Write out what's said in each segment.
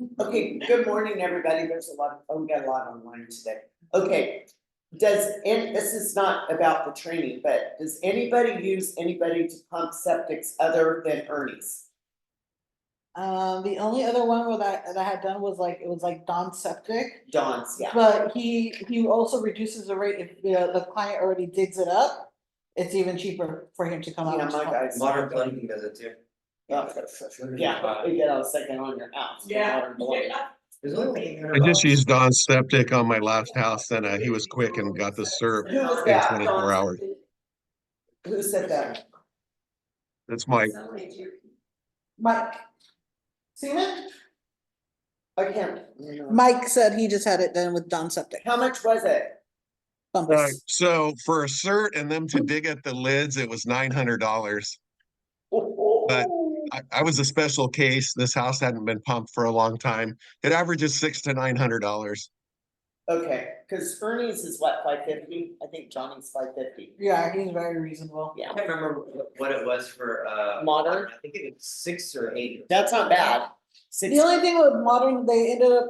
Okay, good morning, everybody. There's a lot, we got a lot online today. Okay. This is not about the training, but does anybody use anybody to pump septics other than Ernie's? The only other one that I had done was it was like Don Septic. Dawn's, yeah. But he also reduces the rate if the client already digs it up. It's even cheaper for him to come out. Yeah, and my pump. guys. Modern plumbing does it too. Yeah, you get a second on your house. Yeah. There's only I just used Don's septic on my last house and he was quick and got the syrup Who was in that? 24 hours. Who said that? That's Mike. Mike. Seaman? I can't. Mike said he just had it done with Don Septic. How much was it? Bumpers. So for a cert and them to dig at the lids, it was $900. But I was a special case. This house hadn't been pumped for a long time. It averages $600 to $900. Okay, cause Ernie's is what, 550? I think Johnny's 550. Yeah, he's very reasonable. Yeah, I can't remember what it was for Modern? I think it was 6 or 8. that's not bad. Six. The only thing with modern, they ended up,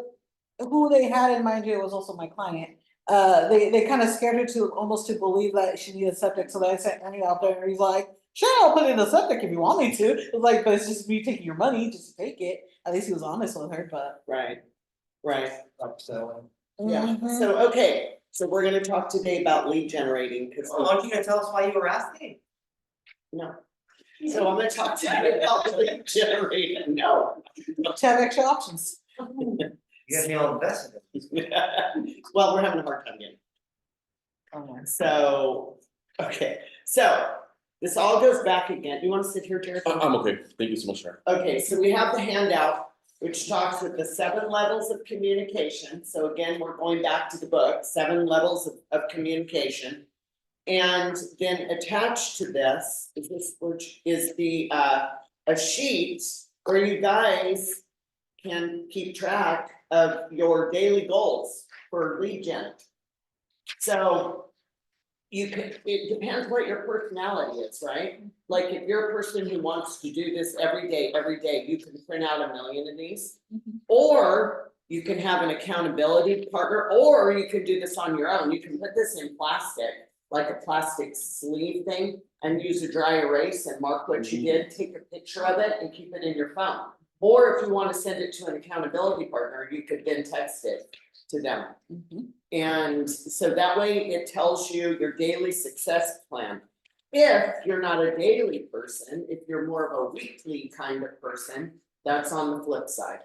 who they had in mind here was also my client. They kind of scared her to almost to believe that she needed septic, so they sent Ernie out there and he's like, sure, I'll put in a septic if you want me to. It's like, but it's just me taking your money, just to take it. At least he was honest with her, but. Right, right. So Yeah, Mhm. so, okay, so we're gonna talk today about lead generating, cause, why don't you guys tell us why you were asking? no. So I'm gonna talk today about lead generating, no. To have extra options. You got me all invested. Well, we're having a hard time getting. So, okay, so this all goes back again. You wanna sit here, Jared? I'm okay, thank you so much, sir. Okay, so we have the handout, which talks with the 7 levels of communication. So again, we're going back to the book, 7 levels of communication. And then attached to this is which is the a sheet where you guys can keep track of your daily goals for lead gen. So you can, it depends what your personality is, right? Like if you're a person who wants to do this every day, you can print out 1 million of these. Mhm. Or you can have an accountability partner, or you can do this on your own. You can put this in plastic, like a plastic sleeve thing, and use a dry erase and mark what you did, take a picture of it and keep it in your phone. Or if you wanna send it to an accountability partner, you could then text it to them. And so that way it tells you your daily success plan. If you're not a daily person, if you're more of a weekly kind of person, that's on the flip side.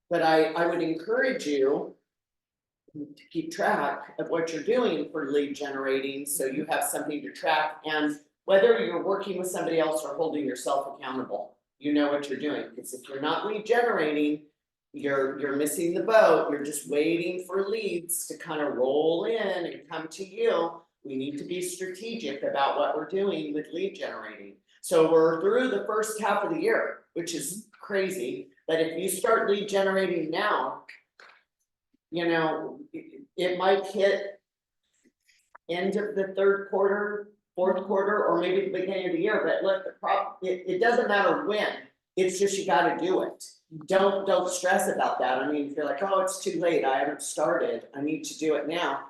But I would encourage you to keep track of what you're doing for lead generating, so you have something to track, and whether you're working with somebody else or holding yourself accountable, you know what you're doing, because if you're not lead generating, you're missing the boat, you're just waiting for leads to kind of roll in and come to you. We need to be strategic about what we're doing with lead generating. So we're through the first half of the year, which is crazy, but if you start lead generating now, you know, it might hit end of the 3rd quarter, 4th quarter, or maybe the beginning of the year, but look, it doesn't matter when, it's just you gotta do it. Don't stress about that. I mean, if you're like, oh, it's too late, I haven't started, I need to do it now.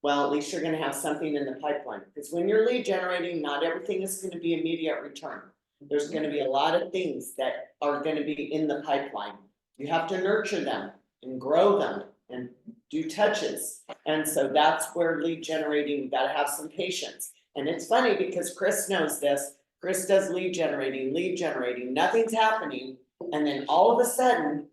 Well, at least you're gonna have something in the pipeline, because when you're lead generating, not everything is gonna be immediate return. There's gonna be a lot of things that are gonna be in the pipeline. You have to nurture them and grow them and do touches. And so that's where lead generating, you gotta have some patience. And it's funny because Chris knows this, Chris does lead generating, nothing's happening. And then all of a sudden,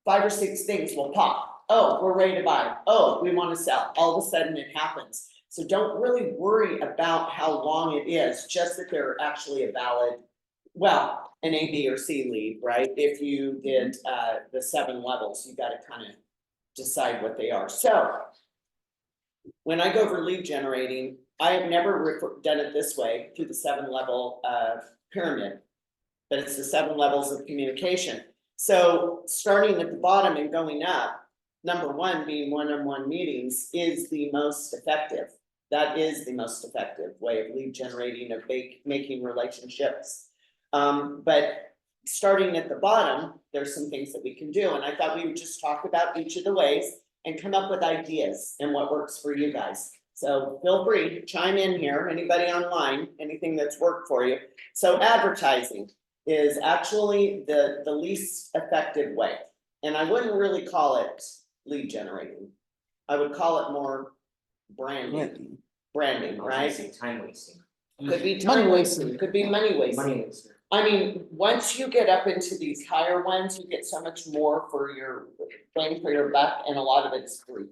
5 or 6 things will pop. Oh, we're ready to buy. Oh, we wanna sell. All of a sudden it happens. So don't really worry about how long it is, just that they're actually a valid, well, an A, B, or C lead, right? If you did the 7 levels, you gotta kind of decide what they are. So when I go over lead generating, I have never done it this way through the 7 level pyramid. But it's the 7 levels of communication. So starting at the bottom and going up, number 1 being one-on-one meetings is the most effective. That is the most effective way of lead generating, of making relationships. But starting at the bottom, there's some things that we can do, and I thought we would just talk about each of the ways and come up with ideas and what works for you guys. So feel free to chime in here, anybody online, anything that's worked for you. So advertising is actually the least effective way. And I wouldn't really call it lead generating. I would call it more branding, right? Time wasting. Could be Money time wasting. wasting, could be money wasting. Money wasting. I mean, once you get up into these higher ones, you get so much more for your bang for your buck, and a lot of it's free.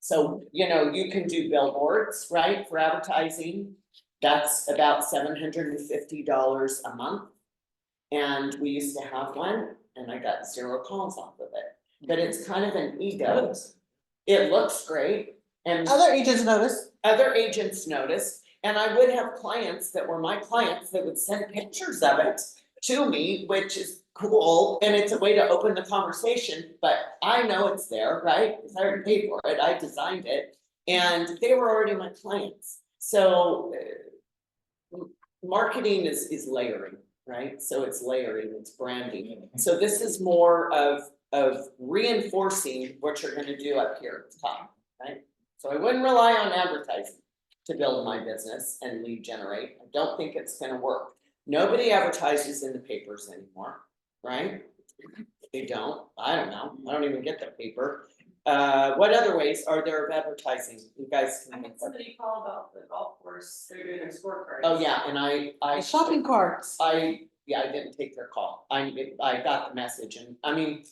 So, you know, you can do billboards, right, for advertising. That's about $750 a month. And we used to have one, and I got 0 calls off of it. But it's kind of an ego. It looks great, and Other agents notice. other agents noticed. And I would have clients that were my clients that would send pictures of it to me, which is cool, and it's a way to open the conversation, but I know it's there, right? Because I already paid for it, I designed it, and they were already my clients. So marketing is layering, right? So it's layering, it's branding. So this is more of reinforcing what you're gonna do up here at the top, right? So I wouldn't rely on advertising to build my business and lead generate. I don't think it's gonna work. Nobody advertises in the papers anymore, right? They don't, I don't know, I don't even get the paper. What other ways are there of advertising? You guys I can. had somebody call about the golf course, they're doing their scorecards. Oh, yeah, and I. Shopping carts. I didn't take their call. I got the message, and I mean.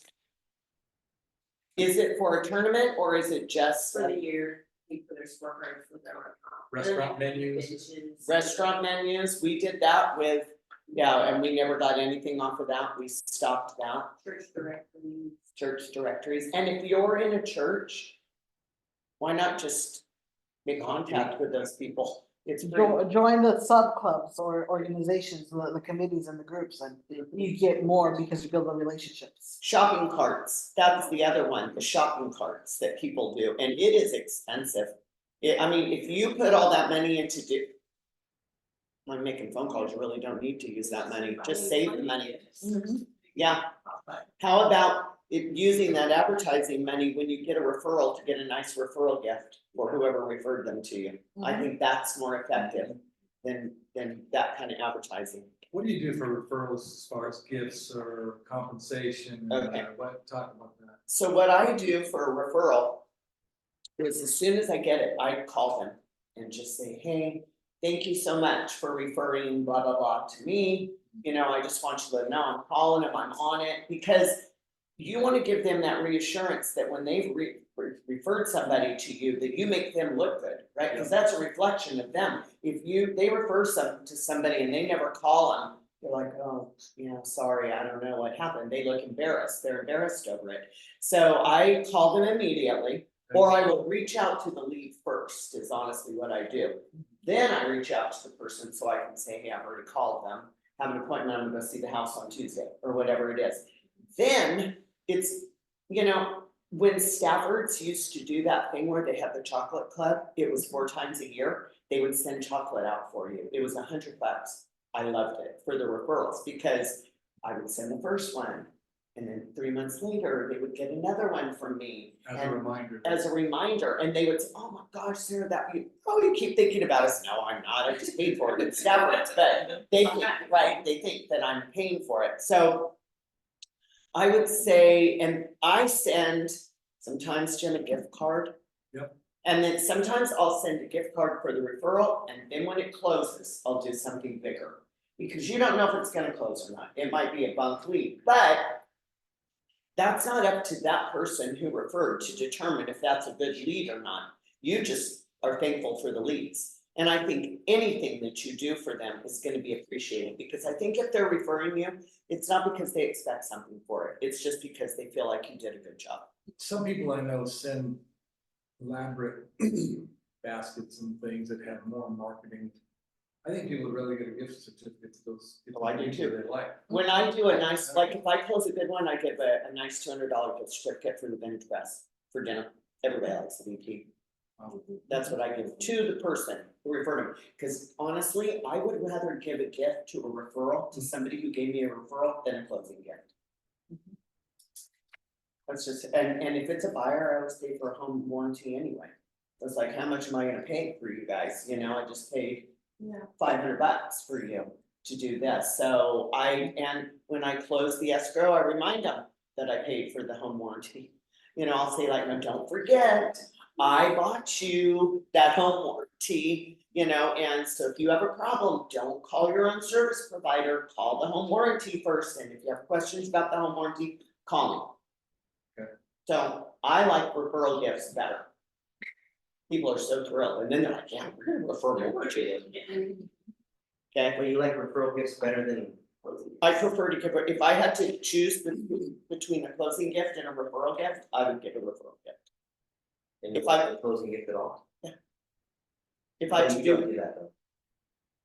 Is it for a tournament or is it just For the year, we put their scorecards with their. Restaurant menus. Menus. restaurant menus? We did that with, yeah, and we never got anything off of that. We stopped that. Church directories. Church directories. And if you're in a church, why not just make contact with those people? It's free. Join the sub clubs or organizations, the committees and the groups, and you get more because you build the relationships. Shopping carts, that's the other one, the shopping carts that people do, and it is expensive. I mean, if you put all that money into when making phone calls, you really don't need to use that money, just save the money. Yeah, how about using that advertising money when you get a referral to get a nice referral gift for whoever referred them to you? I think that's more effective than that kind of advertising. What do you do for referrals as far as gifts or compensation? Okay. Talk about that. So what I do for a referral is as soon as I get it, I call them and just say, hey, thank you so much for referring blah, blah, blah to me. You know, I just want you to know I'm calling them, I'm on it, because you want to give them that reassurance that when they've referred somebody to you, that you make them look good, right? Because that's a reflection of them. If they refer to somebody and they never call them, they're like, oh, you know, sorry, I don't know what happened. They look embarrassed. They're embarrassed over it. So I call them immediately, or I will reach out to the lead first, is honestly what I do. Then I reach out to the person so I can say, hey, I've already called them, have an appointment, I'm gonna go see the house on Tuesday, or whatever it is. Then it's, you know, when Staffords used to do that thing where they had the chocolate club, it was 4 times a year, they would send chocolate out for you. It was $100. I loved it for the referrals because I would send the first one. And then 3 months later, they would get another one from me. As a and- reminder. As a reminder, and they would say, oh my gosh, Sarah, you keep thinking about us. No, I'm not, I just paid for it, it's Staffords, but they think, right, they think that I'm paying for it, so. I would say, and I send sometimes Jim a gift card. Yep. And then sometimes I'll send a gift card for the referral, and then when it closes, I'll do something bigger. Because you don't know if it's gonna close or not, it might be a bunk lead, but that's not up to that person who referred to determine if that's a good lead or not. You just are thankful for the leads. And I think anything that you do for them is gonna be appreciated, because I think if they're referring you, it's not because they expect something for it, it's just because they feel like you did a good job. Some people I know send elaborate baskets and things that have more marketing. I think people would really get a gift certificate to those. Oh, I do things too. that They like. When I do a nice, like if I close a good one, I give a nice $200 gift certificate for the Vintage Press for dinner. Everybody likes the VP. That's what I give to the person refer them, cause honestly, I would rather give a gift to a referral to somebody who gave me a referral than a closing gift. That's just, and if it's a buyer, I always pay for a home warranty anyway. It's like, how much am I gonna pay for you guys, you know, I just paid Yeah. $500 for you to do this, so and when I close the escrow, I remind them that I paid for the home warranty. You know, I'll say like, no, don't forget, I bought you that home warranty, you know, and so if you have a problem, don't call your own service provider, call the home warranty first, and if you have questions about the home warranty, call me. Okay. So I like referral gifts better. People are so thrilled, and then they're like, yeah, we're gonna refer more to you. Okay, Well, you like referral gifts better than closing. I prefer to give, if I had to choose between a closing gift and a referral gift, I would give a referral gift. And if you I- like the closing gift at all. If I had to You do, don't do that though.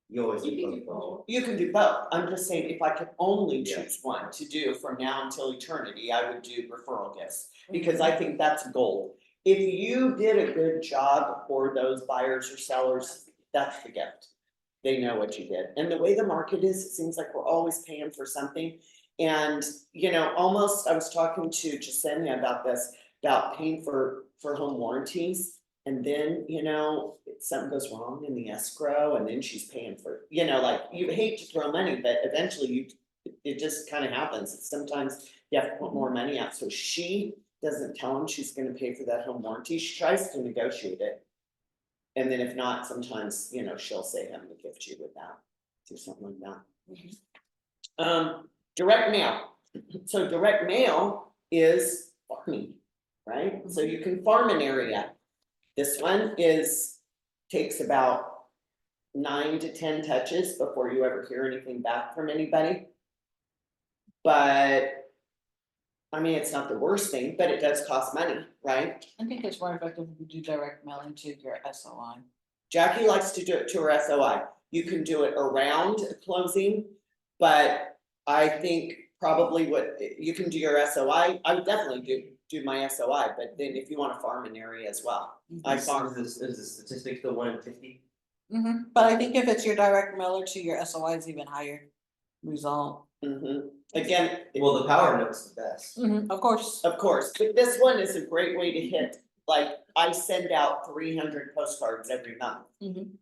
You always do You can do closing. both. you can do both, I'm just saying, if I could only Yeah. choose one to do from now until eternity, I would do referral gifts. Because I think that's gold. If you did a good job for those buyers or sellers, that's the gift. They know what you did, and the way the market is, it seems like we're always paying for something. And, you know, almost, I was talking to Jasenia about this, about paying for home warranties. And then, you know, something goes wrong in the escrow, and then she's paying for, you know, like, you hate to throw money, but eventually it just kind of happens. Sometimes you have to put more money out, so she doesn't tell him she's gonna pay for that home warranty, she tries to negotiate it. And then if not, sometimes, you know, she'll say, I'm gonna gift you with that, do something like that. Direct mail, so direct mail is farming, right? So you can farm an area. This one takes about 9 to 10 touches before you ever hear anything back from anybody. But, I mean, it's not the worst thing, but it does cost money, right? I think it's more effective if you do direct mailing to your SOI. Jackie likes to do it to her SOI. You can do it around a closing, but I think probably what, you can do your SOI, I would definitely do my SOI, but then if you wanna farm an area as well. I farm, Is the statistic still 1 in 50? But I think if it's your direct mailer to your SOI is even higher result. again, Well, the power note's the best. Of course. of course, but this one is a great way to hit, like, I send out 300 postcards every month.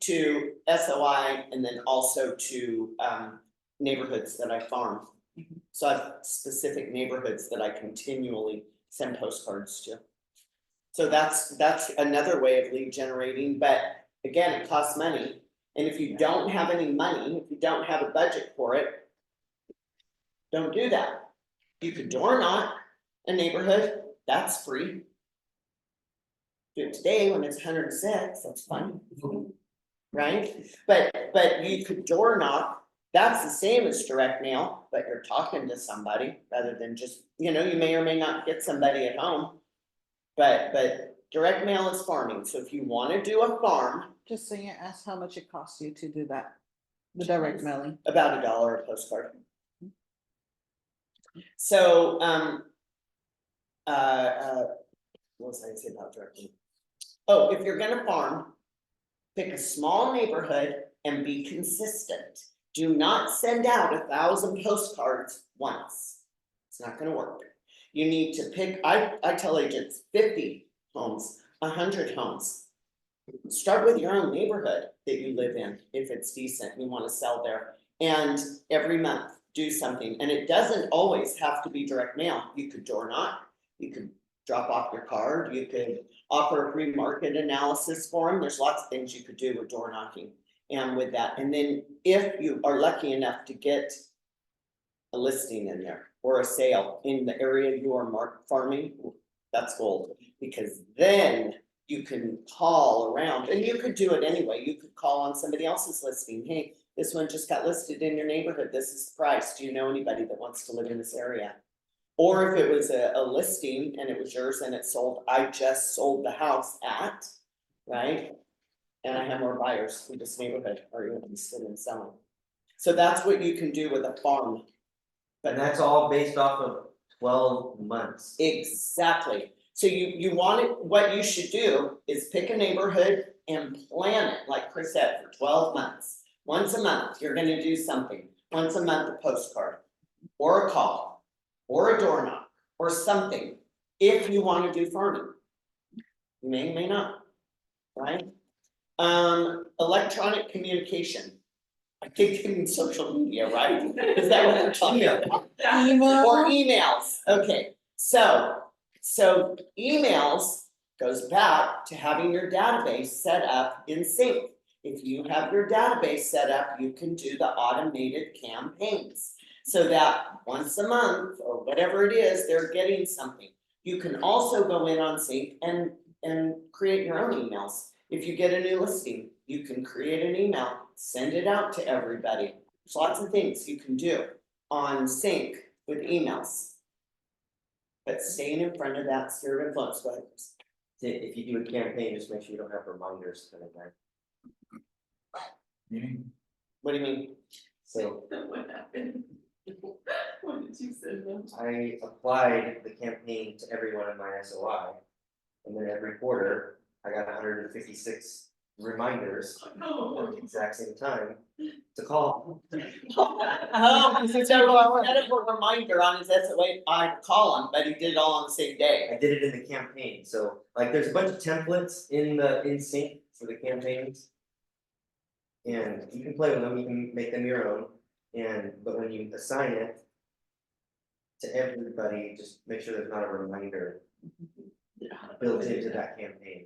To SOI and then also to neighborhoods that I farm. So I have specific neighborhoods that I continually send postcards to. So that's another way of lead generating, but again, it costs money. And if you don't have any money, if you don't have a budget for it, don't do that. You could door knock a neighborhood, that's free. Do it today when it's 106, that's fine. Right? But you could door knock, that's the same as direct mail, but you're talking to somebody rather than just, you know, you may or may not get somebody at home. But direct mail is farming, so if you wanna do a farm, Just so you ask how much it costs you to do that, the direct mailing. about $1 a postcard. So, what was I gonna say about direct mail? Oh, if you're gonna farm, pick a small neighborhood and be consistent. Do not send out 1,000 postcards once. It's not gonna work. You need to pick, I tell agents, 50 homes, 100 homes. Start with your own neighborhood that you live in, if it's decent, you wanna sell there. And every month, do something, and it doesn't always have to be direct mail. You could door knock, you could drop off your card, you could offer a free market analysis for them. There's lots of things you could do with door knocking and with that. And then if you are lucky enough to get a listing in there or a sale in the area you are farming, that's gold. Because then you can call around, and you could do it anyway. You could call on somebody else's listing. Hey, this one just got listed in your neighborhood. This is the price. Do you know anybody that wants to live in this area? Or if it was a listing and it was yours and it sold, I just sold the house at, right? And I have more buyers in this neighborhood, are you interested in selling? So that's what you can do with a farm. And that's all based off of 12 months. Exactly, so you want it, what you should do is pick a neighborhood and plan it, like Chris said, for 12 months. Once a month, you're gonna do something, once a month a postcard, or a call, or a door knock, or something, if you wanna do farming. You may not, right? Electronic communication. I think in social media, right? Is that what we're talking about? Email. Or emails, okay, so emails goes back to having your database set up in sync. If you have your database set up, you can do the automated campaigns. So that once a month or whatever it is, they're getting something. You can also go in on sync and create your own emails. If you get a new listing, you can create an email, send it out to everybody. There's lots of things you can do on sync with emails. But staying in front of that sphere of influence, go ahead, Chris. If you do a campaign, just make sure you don't have reminders kind of thing. Meaning, What do you mean? So What happened? What did you send them? I applied the campaign to everyone in my SOI. And then every quarter, I got 156 reminders at the exact same time to call. Oh, so instead of a reminder on his SOA, I call him, but he did it all on the same day. I did it in the campaign, so like there's a bunch of templates in sync for the campaigns. And you can play with them, you can make them your own, but when you assign it to everybody, just make sure there's not a reminder built into that campaign.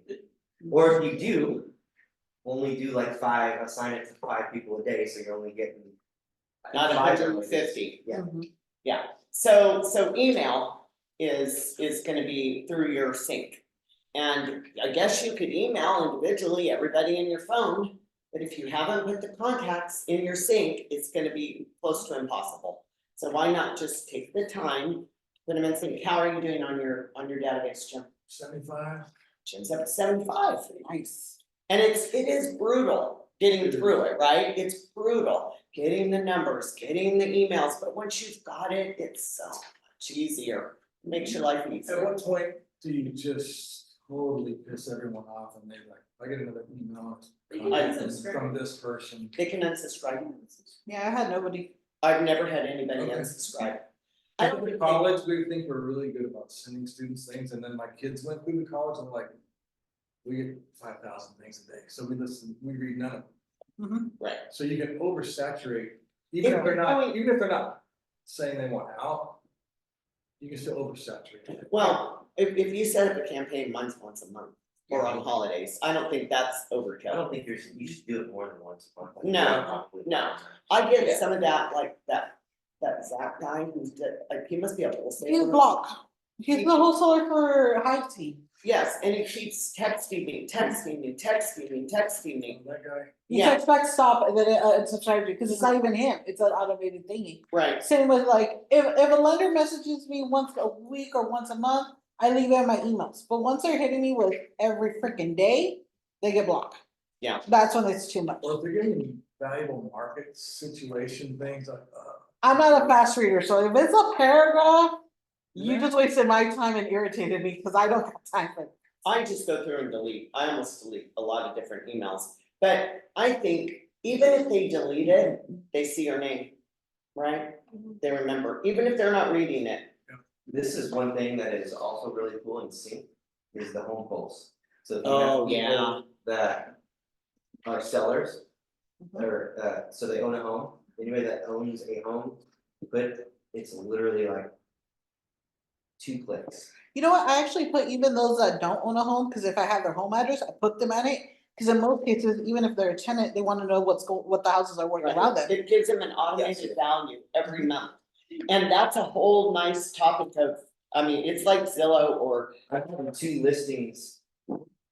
Or if you do, only do like 5, assign it to 5 people a day, so you're only getting. Not 5 150. Yeah. So email is gonna be through your sync. And I guess you could email individually everybody in your phone, but if you haven't put the contacts in your sync, it's gonna be close to impossible. So why not just take the time, put them in sync. How are you doing on your database, Jim? 75. Jim's up to 75. Nice. And it is brutal getting through it, right? It's brutal, getting the numbers, getting the emails, but once you've got it, it's so much easier. Makes your life At easier. what point do you just totally piss everyone off and they're like, I get another email They can unsubscribe. from this person? They can unsubscribe. Yeah, I had nobody. I've never had anybody Okay. unsubscribe. I I don't think think college, we think we're really good about sending students things, and then my kids went through the college, and like, we get 5,000 things a day, so we read none of them. Right, So you can oversaturate, even if they're not saying they want out, you can still oversaturate it. well, if you set up a campaign once a month or on holidays, I don't think that's I overkill. don't think you should do it more than once a month. Like, No, yeah, probably. no. I get some of that, like that Zach guy who's like, he must be a He's wholesaler. blocked. He's the wholesaler for Hive Tea. Yes, and he keeps texting me. That guy, You Yeah. text back stop and then it subscribe to, because it's not even him, it's an automated thingy. Right, Same with like, if a lender messages me once a week or once a month, I leave it in my emails, but once they're hitting me with every freaking day, they get blocked. Yeah. That's when it's too much. or if they're getting valuable market situation things like, I'm not a fast reader, so if it's a paragraph, you just wasted my time and irritated me, because I don't have time for it. I just go through and delete. I almost delete a lot of different emails. But I think even if they delete it, they see your name, right? They remember, even if they're not reading it. This is one thing that is also really cool in sync, is the home pulse. So if you Oh, have people that are sellers, or so they own a home, anybody that owns a home, but it's literally like 2 clicks. You know what, I actually put even those that don't own a home, because if I have their home address, I put them on it. Because in most cases, even if they're a tenant, they wanna know what the houses are worth around them. It gives them an automated value every month. And that's a whole nice topic of, I mean, it's like Zillow or, I've had 2 listings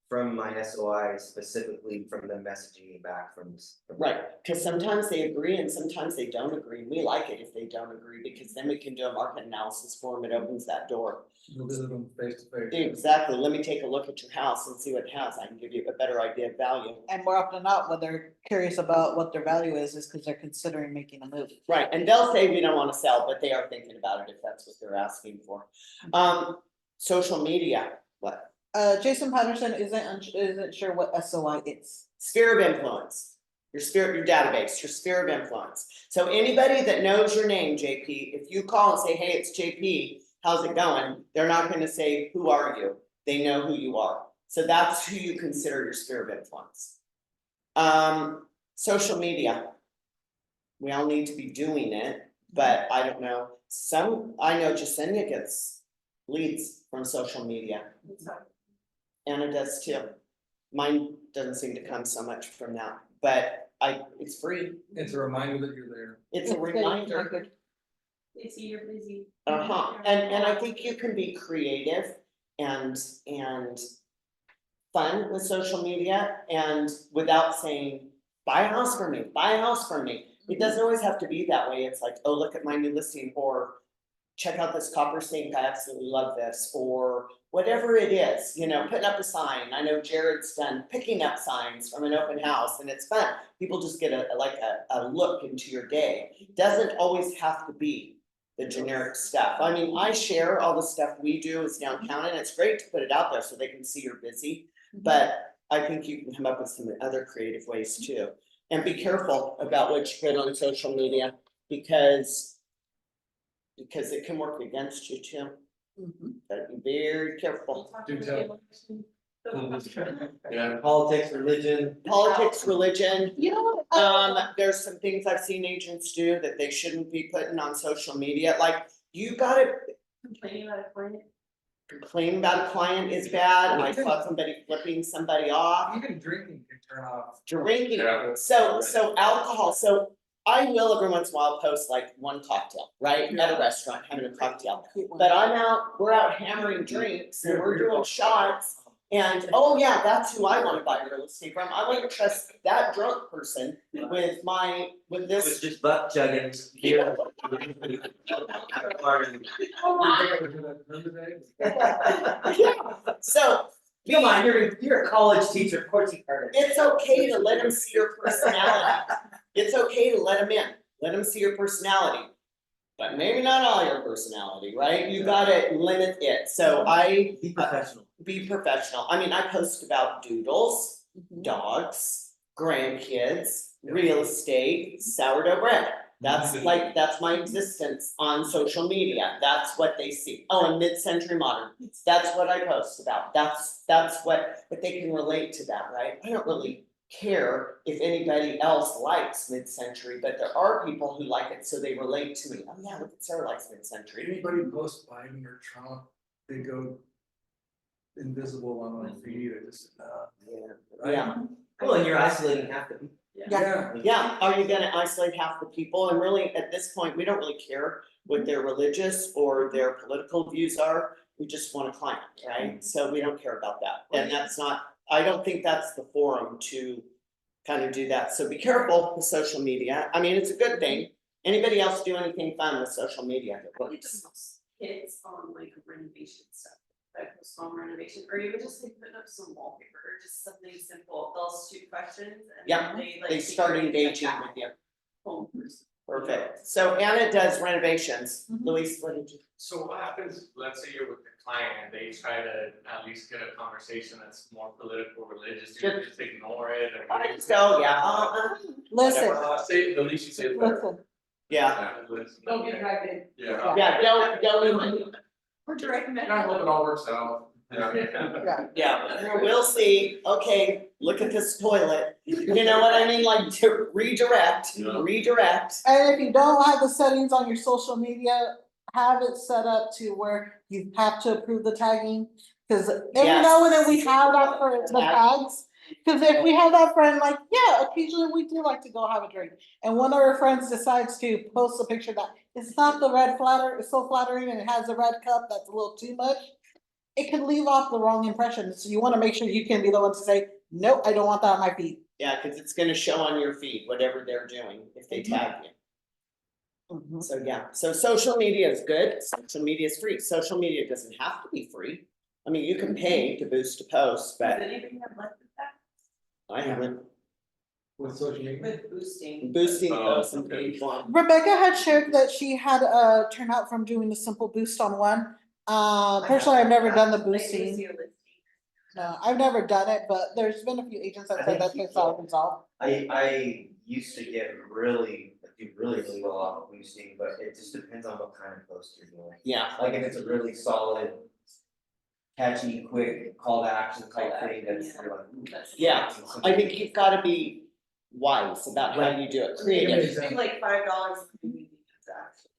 from my SOI specifically from them messaging me back from this. right, cause sometimes they agree and sometimes they don't agree. We like it if they don't agree, because then we can do a market analysis for them. It opens that door. you'll visit them face to face. Exactly, let me take a look at your house and see what it has. I can give you a better idea of value. And more often than not, when they're curious about what their value is because they're considering making a move. Right, and they'll say we don't wanna sell, but they are thinking about it if that's what they're asking for. Social media, what? Jason Patterson isn't sure what SOI is. Sphere of influence. Your database, your sphere of influence. So anybody that knows your name, JP, if you call and say, hey, it's JP, how's it going? They're not gonna say, who are you? They know who you are. So that's who you consider your sphere of influence. Social media. We all need to be doing it, but I don't know. I know Jasenia gets leads from social media. Anna does too. Mine doesn't seem to come so much from that, but it's free. It's a reminder that you're there. It's a reminder. They see you're busy. And I think you can be creative and fun with social media and without saying, buy a house for me, buy a house for me. It doesn't always have to be that way. It's like, oh, look at my new listing, or check out this copper sink, I absolutely love this, or whatever it is, putting up a sign. I know Jared's done picking up signs from an open house and it's fun. People just get a look into your day. It doesn't always have to be the generic stuff. I mean, I share all the stuff we do as downtown and it's great to put it out there so they can see you're busy. But I think you can come up with some other creative ways too. And be careful about what you put on social media because it can work against you too. Gotta be very careful. Do tell. Yeah, politics, religion. Politics, religion, You know what? there's some things I've seen agents do that they shouldn't be putting on social media, like, you gotta Complaining about a client. complain about a client is bad, I saw somebody flipping somebody off. Even drinking can turn off. Drinking, Yeah. so alcohol, so I will every once in a while post like one cocktail, right, at a restaurant, having a cocktail. But we're out hammering drinks and we're doing shots. And, oh yeah, that's who I wanna buy real estate from, I wouldn't trust that drunk person with It was this. just butt chugging beer. So, Come on, you're a college teacher, of course you heard it. it's okay to let them see your personality, it's okay to let them in, let them see your personality. But maybe not all your personality, right, you gotta limit it, so Be professional. be professional, I mean, I post about doodles, dogs, grandkids, real estate, sourdough bread. That's my existence on social media, that's what they see, oh, and mid-century modern, that's what I post about, that's what, but they can relate to that, right? I don't really care if anybody else likes mid-century, but there are people who like it, so they relate to me, oh yeah, look at Sarah likes mid-century. Anybody post Biden or Trump, they go invisible on my feed, I just, Yeah, Well, and you're isolating half the people. yeah, are you gonna isolate half the people, and really, at this point, we don't really care what their religious or their political views are, we just want a client, right? So we don't care about that, and that's not, I don't think that's the forum to kind of do that, so be careful with social media, I mean, it's a good thing. Anybody else do anything fun with social media? Probably just most kids on like renovation stuff, like home renovation, or even just like putting up some wallpaper, or just something simple, they'll shoot questions and Yeah, then they like. They start engaging with you, Home person. perfect, so Anna does renovations, Luis, what did you? So what happens, let's say you're with the client and they try to at least get a conversation that's more political, religious, do you just ignore it or? So, yeah, Listen, Say, the least you say the better. listen, yeah, Don't get dragged in. Yeah. yeah, don't even. Or direct them. I hope it all works out. yeah. Yeah, we'll see, okay, look at this toilet, you know what I mean, like to redirect. Yeah. And if you don't have the settings on your social media, have it set up to where you have to approve the tagging. Cause every now and then we have that for the tags, cause if we have that friend, like, yeah, occasionally we do like to go have a drink. And one of our friends decides to post a picture that it's not the red flatter, it's so flattering and it has a red cup that's a little too much. It can leave off the wrong impression, so you wanna make sure you can be the one to say, nope, I don't want that on my feed. Yeah, cause it's gonna show on your feed, whatever they're doing, if they tag you. So yeah, so social media is good, social media is free, social media doesn't have to be free. I mean, you can pay to boost a post, Does but anybody have left with that? I haven't, With social media. With boosting. boosting Oh, posts and okay. paid one. Rebecca had shared that she had a turnout from doing the simple boost on one. Personally, I've never done the Like, boost boosting. your listing. No, I've never done it, but there's been a few agents that said that they saw it resolved. I used to get do really well off of boosting, but it just depends on what kind of post you're doing. Yeah, Like if it's a really solid, catchy, quick call to action Call type to thing, action, that's you're like. ooh, That's- Yeah, something- I think you've gotta be wise about how you do it, creative. It should be like $5 a week, actually.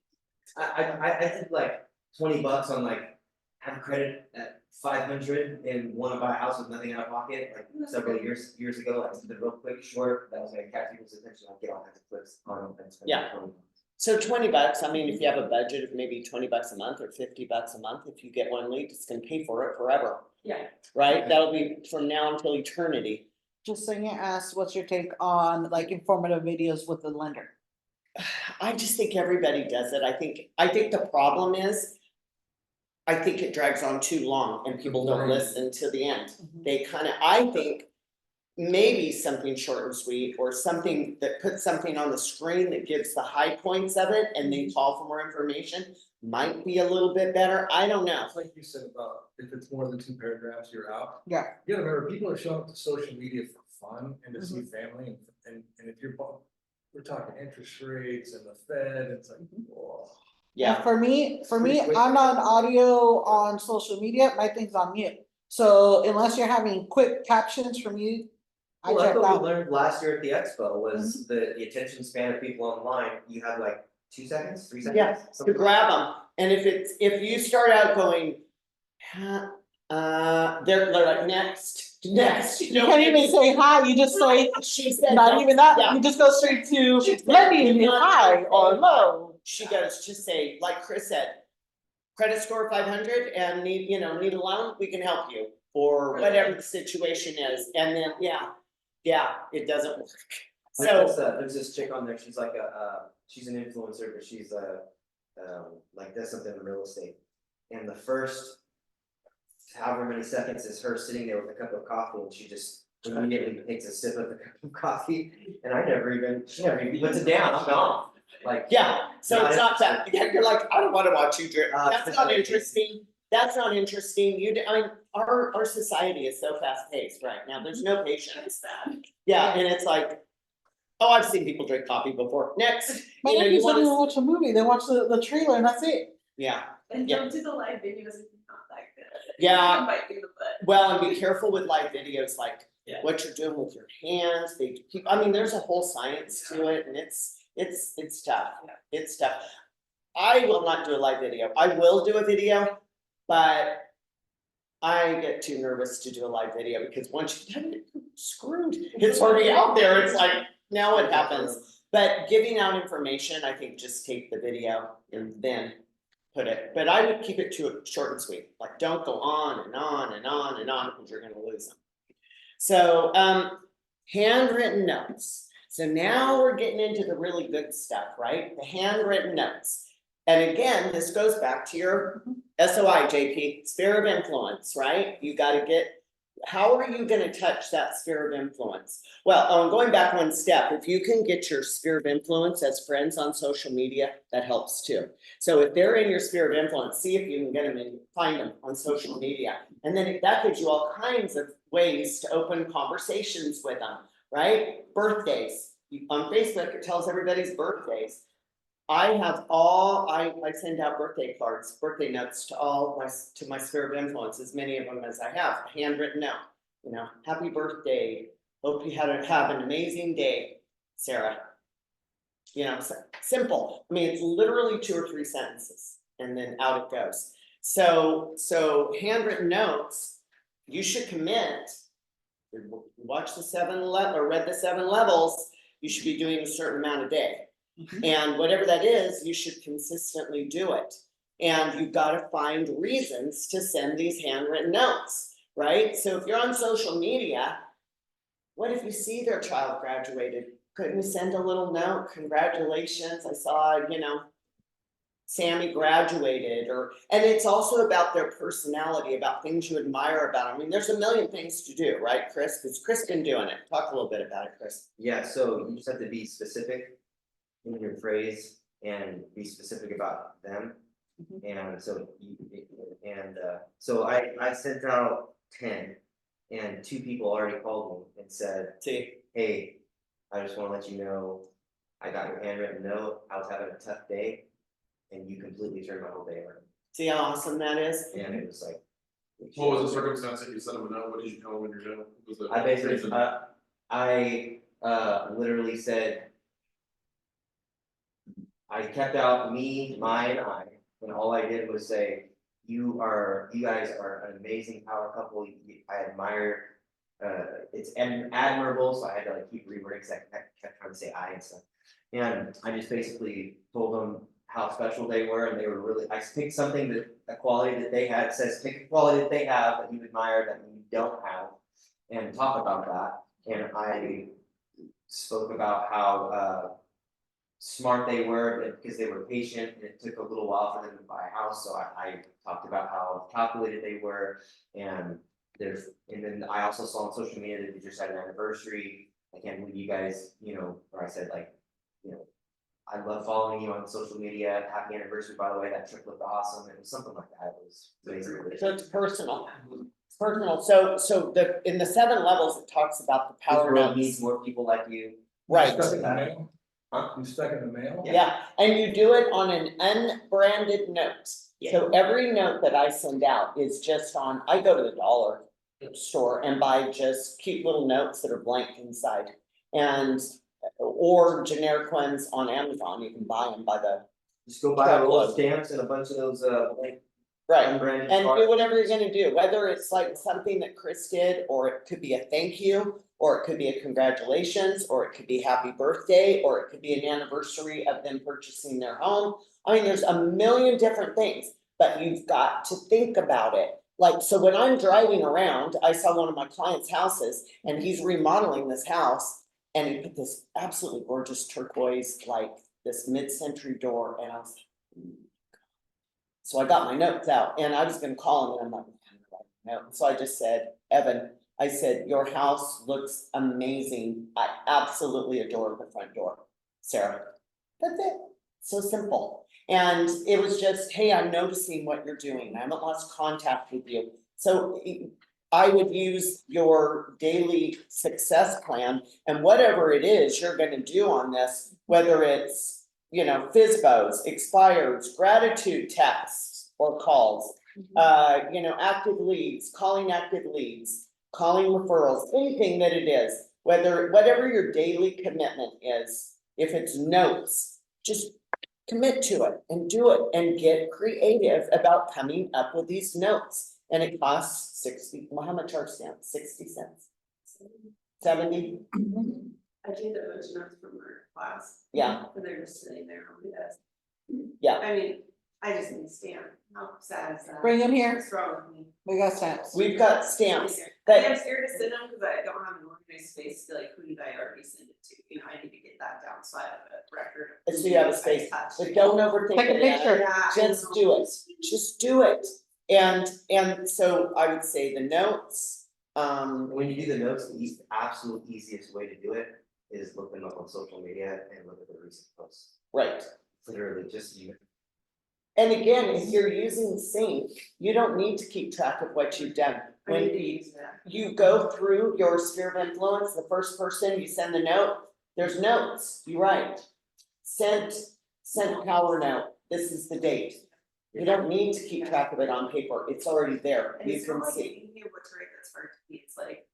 I think like $20 on like, have credit at 500 and wanna buy a house with nothing out of pocket, like several years ago, like something real quick, short, that was gonna catch people's attention, I'll get all kinds of clicks on it and spend Yeah. $20. So $20, I mean, if you have a budget of maybe $20 a month or $50 a month, if you get one lead, it's gonna pay for it forever, Yeah. right? That'll be from now until eternity. Just Sonia asked, what's your take on like informative videos with the lender? I just think everybody does it. I think the problem is, I think it drags on too long and people don't listen to the end. They I think maybe something short and sweet or something that puts something on the screen that gives the high points of it and then call for more information might be a little bit better. I don't know. It's like you said about if it's more than 2 paragraphs, you're out. Yeah. You gotta remember, people are showing up to social media for fun and to see family and if you're, we're talking interest rates and the Fed, it's like, whoa. Yeah, For me, Pretty quick. I'm not audio on social media, my thing's on mute. So unless you're having quick captions from you, I Well, that's checked what we out. learned last year at the expo, was the attention span of people online, you had like 2 seconds, 3 seconds? Yeah, to something like grab them. And if you start out going, they're like, next, you You know. can't even say hi, you just say, She said. not no, even that, yeah. you just go straight to, She said, let me "Do in not hi or say low. She goes, just say, like Chris said, credit score 500 and need a loan, we can help you. Or whatever the situation is, and then, yeah, it doesn't work. So, There's this chick on there, she's like she's an influencer, but she's like does something in real estate. And the first however many seconds is her sitting there with a cup of coffee and she just immediately takes a sip of the cup of coffee. And she never even puts it down, I'm gone, like. yeah, so it's not that, you're like, I don't wanna watch you drip, that's not especially- interesting. That's not interesting, I mean, our society is so fast paced right now, there's no patience. It's bad. Yeah, and it's like, oh, I've seen people drink coffee before, next, My you know, you nephews don't wanna, even watch a movie, they watch the trailer and that's it. yeah. And Yeah. don't do the live videos if you're not that good at it. Yeah. It might be the butt. Well, and be careful with live videos, like Yeah. what you're doing with your hands, they keep, I mean, there's a whole science to it and it's tough, Yeah. it's tough. I will not do a live video, I will do a video, but I get too nervous to do a live video because once you've done it, you're screwed, it's already out there, it's like, now what happens? But giving out information, I think just take the video and then put it, but I would keep it to short and sweet, like don't go on and on and on and on, because you're gonna lose them. So, handwritten notes, so now we're getting into the really good stuff, right, the handwritten notes. And again, this goes back to your SOI, JP, sphere of influence, right, you gotta get, how are you gonna touch that sphere of influence? Well, I'm going back one step, if you can get your sphere of influence as friends on social media, that helps too. So if they're in your sphere of influence, see if you can get them and find them on social media. And then that gives you all kinds of ways to open conversations with them, right? Birthdays, on Facebook, it tells everybody's birthdays. I send out birthday cards, birthday notes to my sphere of influence, as many of them as I have, handwritten note. Happy birthday, hope you have an amazing day, Sarah. Simple, I mean, it's literally 2 or 3 sentences, and then out it goes. So handwritten notes, you should commit. Watch the 7 or read the 7 levels, you should be doing a certain amount a day. And whatever that is, you should consistently do it. And you've gotta find reasons to send these handwritten notes, right? So if you're on social media, what if you see their child graduated? Couldn't you send a little note, congratulations, I saw, Sammy graduated, and it's also about their personality, about things you admire about them. I mean, there's a million things to do, right, Chris? Because Chris been doing it, talk a little bit about it, Chris. Yeah, so you just have to be specific in your phrase and be specific about them. And so so I sent out 10 And 2 people already called me and said, See, hey, I just wanna let you know, I got your handwritten note, I was having a tough day. And you completely turned my whole day around, see how awesome that is? and it was like. What was the circumstance that you sent him a note? What did you tell him in your note? Was the I basically, reason? I literally said. I kept out me, my, and I, and all I did was say, you guys are an amazing power couple, I admire. It's admirable, so I had to like keep rewording, cause I kept trying to say I and stuff. And I just basically told them how special they were, and they were really, I picked something that, a quality that they had, says pick a quality that they have that you admire that you don't have. And talk about that, and I spoke about how smart they were, but because they were patient, and it took a little while for them to buy a house, so I talked about how calculated they were. And then I also saw on social media that they just had an anniversary, I can't believe you guys, or I said like, I love following you on social media, happy anniversary, by the way, that trip looked awesome, it was something like that, it was amazing. So it's personal. It's personal, so in the 7 levels, it talks about the This power world needs notes, more people like you. right? Stuck in the mail? Huh? You stuck in the mail? Yeah, and you do it on an unbranded note. So every note that I send out is just on, I go to the dollar store and buy just cute little notes that are blank inside. And, or generic ones on Amazon, you can buy them by the, Just go buy a roll of stamps and a bunch of those like right. unbranded And cards. do whatever you're gonna do, whether it's like something that Chris did, or it could be a thank you, or it could be a congratulations, or it could be happy birthday, or it could be an anniversary of them purchasing their home. I mean, there's a million different things, but you've got to think about it. Like, so when I'm driving around, I saw one of my clients' houses and he's remodeling this house. And he put this absolutely gorgeous turquoise, like this mid-century door, and I was like, so I got my notes out and I was gonna call him and I'm like, no, so I just said, Evan, I said, your house looks amazing. I absolutely adore the front door. Sarah, that's it. So simple. And it was just, hey, I'm noticing what you're doing. I haven't lost contact with you. So I would use your daily success plan and whatever it is you're gonna do on this, whether it's, FSBOs, expires, gratitude texts or calls, active leads, calling referrals, anything that it is, whatever your daily commitment is, if it's notes, just commit to it and do it and get creative about coming up with these notes. And it costs 60, well, how much are stamps? 60 cents? 70? I did a bunch of notes from our class. Yeah. And they're just sitting there on my desk. Yeah. I mean, I just need to stand, how sad is that? Bring 'em here. What's wrong with me? We got stamps. We've got stamps, But I'm but scared to send them because I don't have an organized space to like, who did I already send it to? I need to get that down, so I have a record. of so you have a who I space, touched. but don't overthink Take a it. Anna. picture. Yeah, I Just know. do it, just do it. And so I would say the notes, When you do the notes, the absolute easiest way to do it is look them up on social media and look at the recent posts. right. Literally just you. And again, if you're using Sync, you don't need to keep track of what you've done. I When need to use that. you go through your sphere of influence, the first person you send the note, there's notes, you write. Sent power note, this is the date. You don't need to keep track of it on paper, it's already there, And you it's can not like see. anything of what's right that's hard to be, it's like,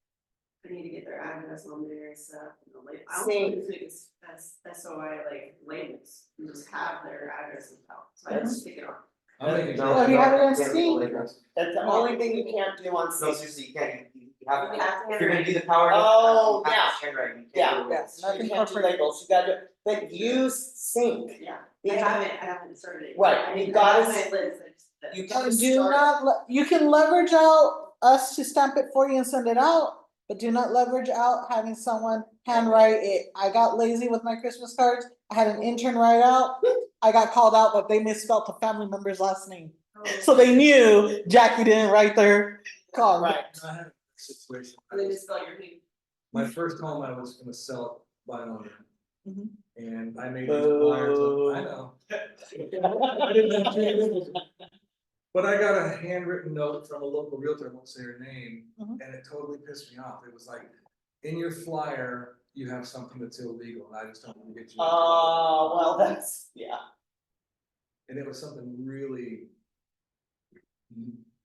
I need to get their address on there and stuff, like, I Same. don't think it's, that's SOI like labels, you just have their address and stuff, so I just stick it on. I'm making No, sure. Well, you have it on can't Sync. do it. That's the only thing you can't do on No, Sync. seriously, you can't, you have, You have to if you're gonna handwrite. do the power. Oh, you have to handwrite, you Yeah. can't do it. Yes, nothing You can't do labels, you gotta, but use Sync. Yeah, Because- I haven't started it. Right, I mean, you gotta I have my list, I just- You gotta Do start. not, you can leverage out us to stamp it for you and send it out, but do not leverage out having someone handwrite it. I got lazy with my Christmas cards. I had an intern write out. I got called out, but they misspelled the family member's last name. Oh. So they knew Jackie didn't write their card. Right, I had a situation. And then just spell your name. My first home, I was gonna sell it by owner. Mhm. And I made these flyers, up- I know. I didn't have to- But I got a handwritten note from a local realtor, I won't say her name, Mhm. and it totally pissed me off. It was like, in your flyer, you have something that's illegal, and I just don't want to get you. in trouble." Oh, well, that's, yeah, And it was something really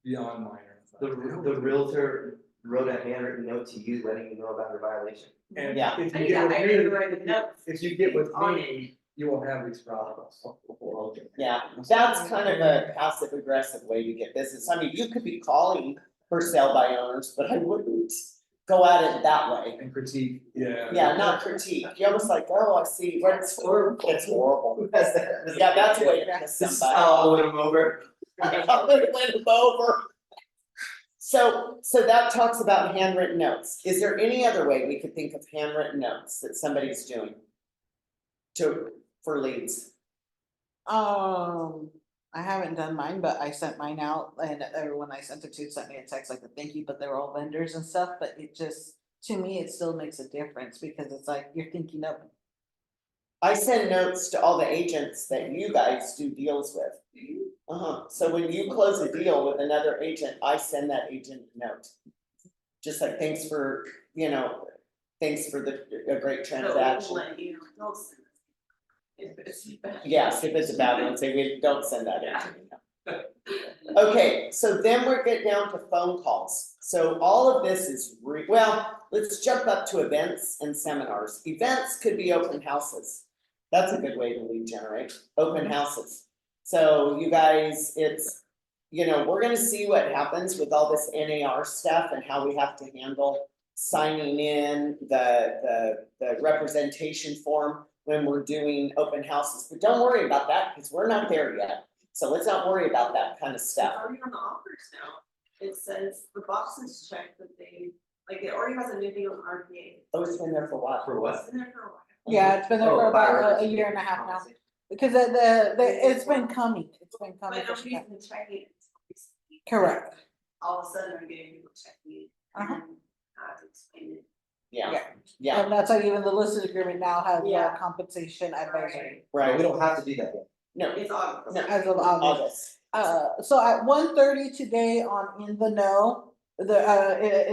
beyond minor. The realtor wrote a handwritten note to you letting you know about her violation. And Yeah. if I you yeah, get I with didn't me, write the notes. if you get with On me, you won't have these problems. yeah, that's kind of a passive aggressive way to get business. I mean, you could be calling for sale by owners, but I wouldn't go at it that way. And critique, yeah. Yeah, not critique, you're almost like, oh, I see, what it's horrible, it's horrible. Yeah, that's a way to miss This is somebody. how I'll win them over. I'm gonna win them over. So that talks about handwritten notes. Is there any other way we could think of handwritten notes that somebody's doing? For leads? I haven't done mine, but I sent mine out and everyone I sent it to sent me a text like a thank you, but they were all vendors and stuff, but it just, to me, it still makes a difference because it's like you're thinking of. I send notes to all the agents that you guys do deals with. So when you close a deal with another agent, I send that agent a note. Just like, thanks for, thanks for a great So transaction. we'll let you know, don't send it. If it's bad. Yes, if it's a bad one, say we don't send that Yeah. agent. Okay, so then we're getting down to phone calls. So all of this is well, let's jump up to events and seminars. Events could be open houses. That's a good way to lead generate, open houses. So you guys, it's, we're gonna see what happens with all this NAR stuff and how we have to handle signing in the representation form when we're doing open houses. But don't worry about that, because we're not there yet. So let's not worry about that kind of It's stuff. already on the offers now. It says the boxes checked that it already has a new thing on RPA. Oh, it's been there for a while. For what? It's been there for a while. Yeah, it's been there for Oh, about fire. a year and a half now, because it's been coming, it's been coming. But for nobody's some time. been checking it. until recently. Correct. All of a sudden, I'm getting people checking it and Uh-huh. how to explain it. Yeah, And that's like even the listed agreement now has Yeah. compensation advisory right. We don't have to do that yet. No, It's August. No. as of August. August. So at 1:30 today on In the Know, in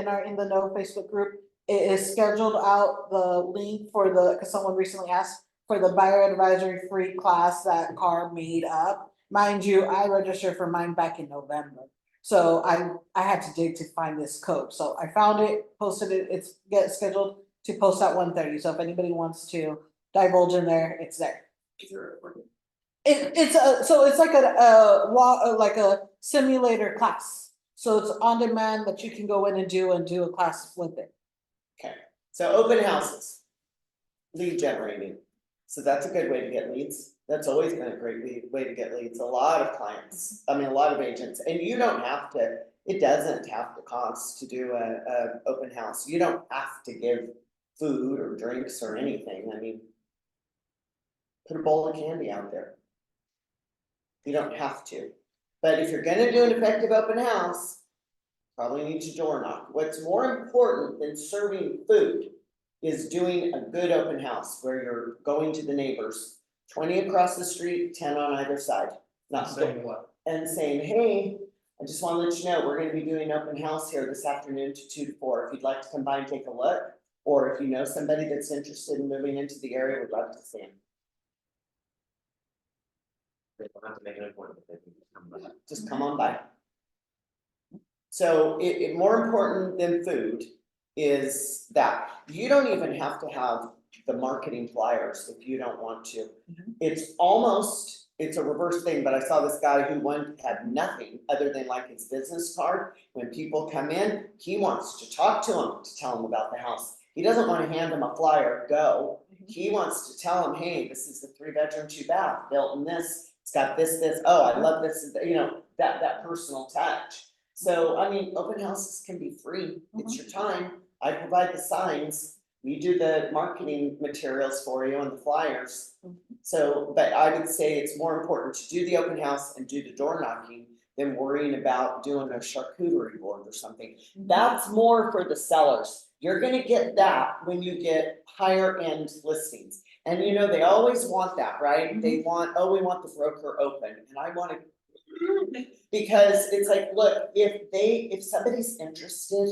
our In the Know Facebook group, it is scheduled out the link for cause someone recently asked for the buyer advisory free class that Carr made up. Mind you, I registered for mine back in November. So I had to dig to find this code. So I found it, posted it, it's scheduled to post at 1:30. So if anybody wants to divulge in there, it's there. Is it recorded? So it's like like a simulator class. So it's on demand that you can go in and do a class with it. So open houses. Lead generating. So that's a good way to get leads. That's always been a great way to get leads. A lot of clients, a lot of agents, and you don't have to, it doesn't have to cost to do a open house. You don't have to give food or drinks or anything. I mean, put a bowl of candy out there. You don't have to. But if you're gonna do an effective open house, probably need to door knock. What's more important than serving food is doing a good open house where you're going to the neighbors. 20 across the street, 10 on either side. Not Saying what? and saying, hey, I just wanna let you know, we're gonna be doing an open house here this afternoon to 2 to 4. If you'd like to come by and take a look, or if you know somebody that's interested in moving into the area, we'd love to see them. They don't have to make an appointment. They can just come by. Just come on by. So it more important than food is that you don't even have to have the marketing flyers if you don't want to. It's a reverse thing, but I saw this guy who had nothing other than like his business card. When people come in, he wants to talk to them, to tell them about the house. He doesn't wanna hand them a flyer, go. He wants to tell them, hey, this is the 3-bedroom, 2-bath, built in this, it's got this, oh, I love this, that personal touch. So, I mean, open houses can be free, it's your time, I provide the signs, we do the marketing materials for you and the flyers. So, but I would say it's more important to do the open house and do the door knocking than worrying about doing a charcuterie board or something. That's more for the sellers. You're gonna get that when you get higher end listings. And they always want that, right? They want, we want the broker open, and I wanna Because it's like, look, if somebody's interested.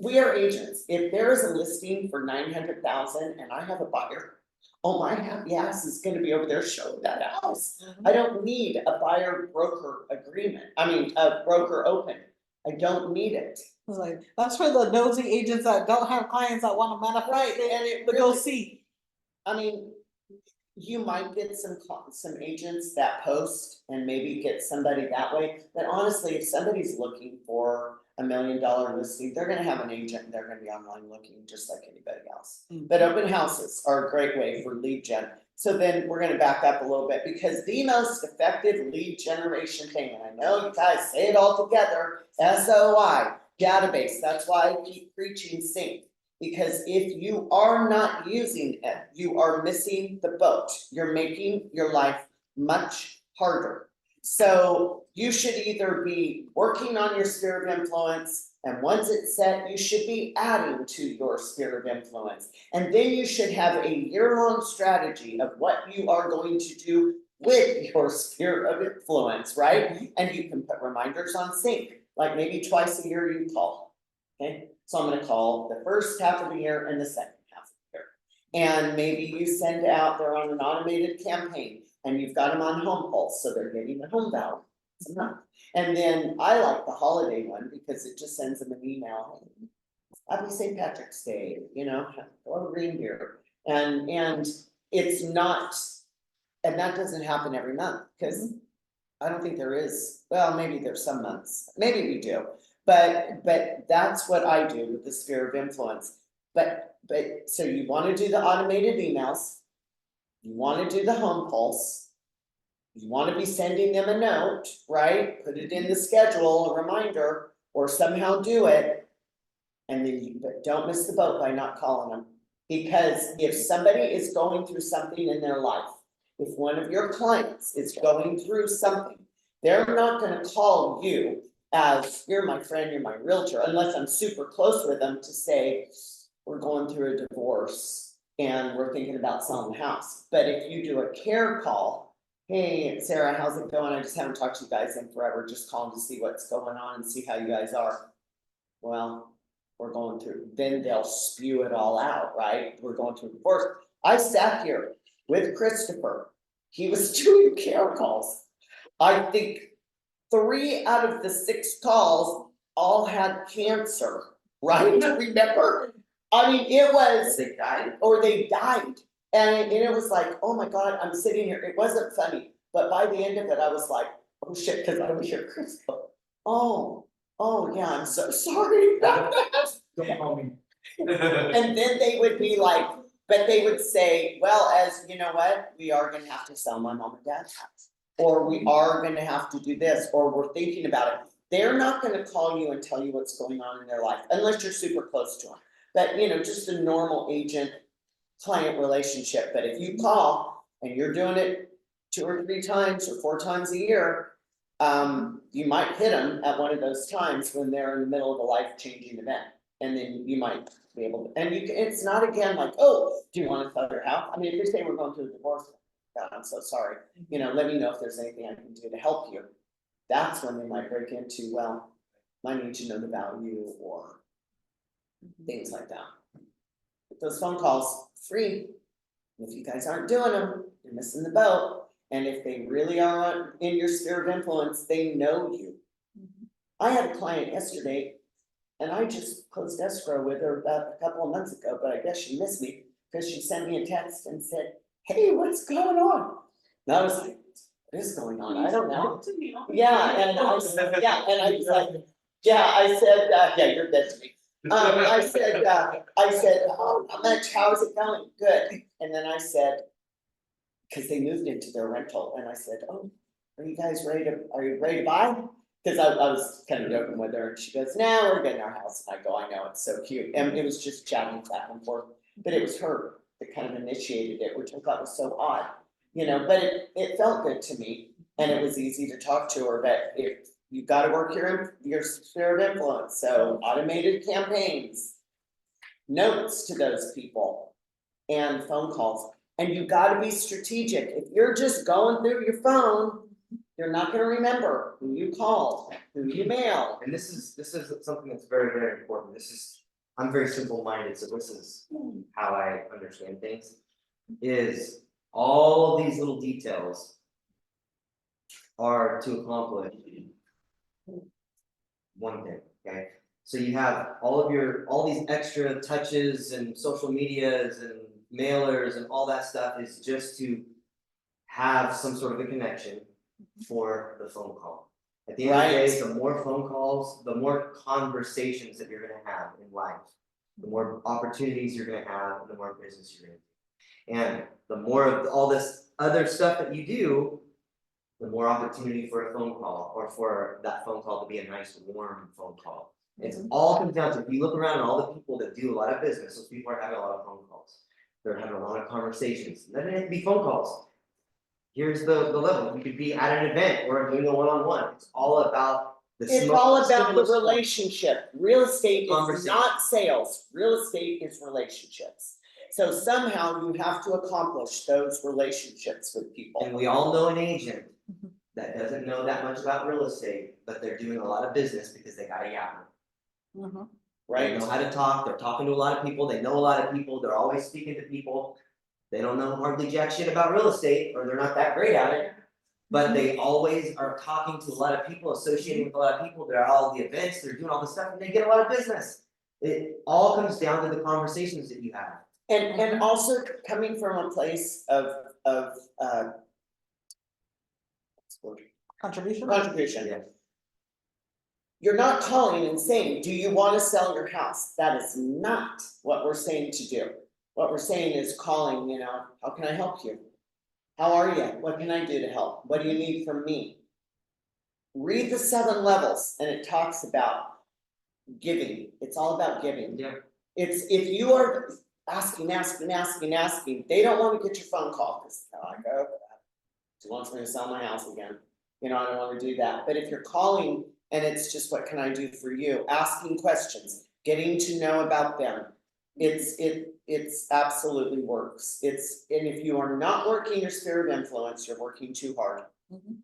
We are agents, if there is a listing for 900,000 and I have a buyer. Oh, my happy ass is gonna be over there showing that house. I don't need a buyer broker agreement, a broker open, I don't need it. It's like, that's for the nosy agents that don't have clients that wanna manifest Right, it, and it but go really, see. you might get some agents that post and maybe get somebody that way, but honestly, if somebody's looking for $1 million listing, they're gonna have an agent, and they're gonna be online looking just like anybody else. But open houses are a great way for lead gen. So then we're gonna back up a little bit, because the most effective lead generation thing, and I know you guys say it all together, SOI, database, that's why I keep preaching sync. Because if you are not using it, you are missing the boat, you're making your life much harder. So you should either be working on your sphere of influence, and once it's set, you should be adding to your sphere of influence. And then you should have a year-long strategy of what you are going to do with your sphere of influence, right? And you can put reminders on sync, like maybe twice a year you call, okay? So I'm gonna call the first half of the year and the second half of the year. And maybe you send out, they're on an automated campaign, and you've got them on home pulse, so they're getting the home value. And then I like the holiday one because it just sends them an email. Happy St. Patrick's Day, or reindeer. And it's not, and that doesn't happen every month, because I don't think there is, well, maybe there's some months, maybe we do. But that's what I do with the sphere of influence. But so you wanna do the automated emails. You wanna do the home pulse. You wanna be sending them a note, right? Put it in the schedule, a reminder, or somehow do it. And then but don't miss the boat by not calling them. Because if somebody is going through something in their life, if one of your clients is going through something, they're not gonna call you as, you're my friend, you're my realtor, unless I'm super close with them to say, we're going through a divorce and we're thinking about selling the house. But if you do a care call, hey, Sarah, how's it going? I just haven't talked to you guys in forever, just calling to see what's going on and see how you guys are. Well, we're going through, then they'll spew it all out, right? We're going through divorce. I sat here with Christopher, he was doing care calls. I think 3 out of the 6 calls all had cancer, right? Remember? It was. They died. Or they died. And it was like, oh my God, I'm sitting here, it wasn't funny, but by the end of it, I was like, oh shit, cause I would hear Chris go, oh yeah, I'm so sorry. Don't call me. And then they would be like, but they would say, well, as you know what, we are gonna have to sell my mom and dad's house. Or we are gonna have to do this, or we're thinking about it. They're not gonna call you and tell you what's going on in their life, unless you're super close to them. But just a normal agent client relationship, but if you call and you're doing it 2 or 3 times or 4 times a year, you might hit them at one of those times when they're in the middle of a life-changing event. And then you might be able to, and it's not again like, oh, do you wanna sell your house? If they say we're going through a divorce, God, I'm so sorry, let me know if there's anything I can do to help you. That's when they might break into, well, I need to know the value or things like that. But those phone calls, free. If you guys aren't doing them, you're missing the boat. And if they really are in your sphere of influence, they know you. I had a client yesterday, and I just closed escrow with her about a couple of months ago, but I guess she missed me because she sent me a text and said, hey, what's going on? And I was like, what is going on? I don't know. Yeah, and I was like, yeah, you're dead to me. I said, oh, how much, how is it going? Good. And then I said, cause they moved into their rental, and I said, oh, are you ready to buy? Cause I was kind of joking with her, and she goes, no, we're getting our house, and I go, I know, it's so cute, and it was just chatting back and forth, but it was her that kind of initiated it, which I thought was so odd, but it felt good to me, and it was easy to talk to her, but if you gotta work your sphere of influence, so automated campaigns, notes to those people, and phone calls. And you gotta be strategic. If you're just going through your phone, You're not gonna remember who you called, who you mailed. And this is something that's very, very important. I'm very simple-minded, so this is how I understand things. Is all of these little details are to accomplish one thing, okay? So you have all these extra touches and social medias and mailers and all that stuff is just to have some sort of a connection for the phone call. At the end of the day, the more phone calls, the more conversations that you're gonna have in life, the more opportunities you're gonna have, and the more business you're gonna do. And the more of all this other stuff that you do, the more opportunity for a phone call, or for that phone call to be a nice, warm phone call. It's all comes down to, if you look around at all the people that do a lot of business, those people are having a lot of phone calls. They're having a lot of conversations, it doesn't have to be phone calls. Here's the level, you could be at an event or doing a one-on-one, it's all about the It's all about the stimulus point. relationship. Real estate is Conversation. not sales. Real estate is relationships. So somehow you have to accomplish those relationships with people. And we all know an agent that doesn't know that much about real estate, but they're doing a lot of business because they got a yapper. Mhm. They Right? know how to talk, they're talking to a lot of people, they know a lot of people, they're always speaking to people. They don't know hardly jack shit about real estate, or they're not that great at it, but they always are talking to a lot of people, associating with a lot of people, they're at all the events, they're doing all this stuff, and they get a lot of business. It all comes down to the conversations that you have. And also coming from a place of Contribution? contribution. Yeah. You're not calling and saying, do you wanna sell your house? That is not what we're saying to do. What we're saying is calling, you know, how can I help you? How are you? What can I do to help? What do you need from me? Read the 7 levels and it talks about giving. It's all about giving. Yeah. It's, if you are asking, they don't wanna get your phone call, cause they're like, oh, crap, she wants me to sell my house again. You know, I don't wanna do that, but if you're calling and it's just, what can I do for you? Asking questions, getting to know about them. It's absolutely works. And if you are not working your sphere of influence, you're working too hard. Mhm.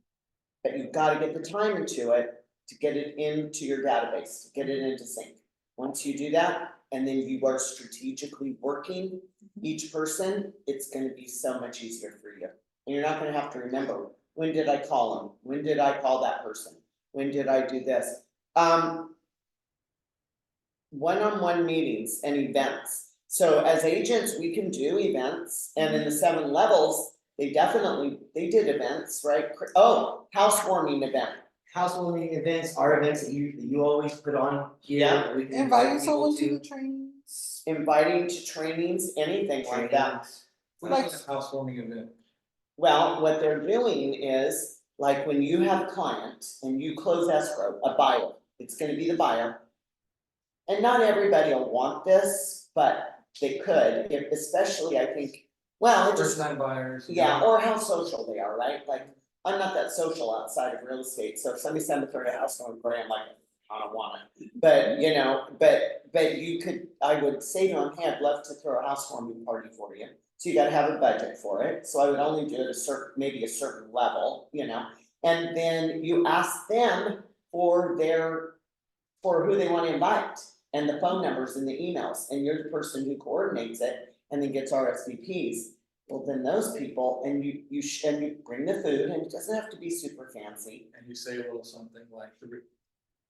But you've gotta get the time into it to get it into your database, to get it into sync. Once you do that, and then you are strategically working each person, it's gonna be so much easier for you. And you're not gonna have to remember, when did I call them? When did I call that person? When did I do this? One-on-one meetings and events. So as agents, we can do events, and in the 7 levels, they did events, right? Oh, housewarming event. Housewarming events are events that you always put on here. Yeah. We can Inviting invite people someone to the trainings. Inviting to trainings, anything like that. trainings. What is a housewarming event? Well, what they're doing is, like when you have a client and you close escrow, a buyer, it's gonna be the buyer. And not everybody will want this, but they could, especially I think, well, it just, First time buyers. yeah, or how social they are, right? Like, I'm not that social outside of real estate, so if somebody sent me through a house on I'm like, I don't want it. But, you know, but you could, I would say to them, hey, I'd love to throw a housewarming party for you. So you gotta have a budget for it, so I would only do it maybe a certain level, you know? And then you ask them for who they wanna invite, and the phone numbers and the emails, and you're the person who coordinates it and then gets RSVPs. Well, then those people, and you bring the food, and it doesn't have to be super fancy. And you say a little something like,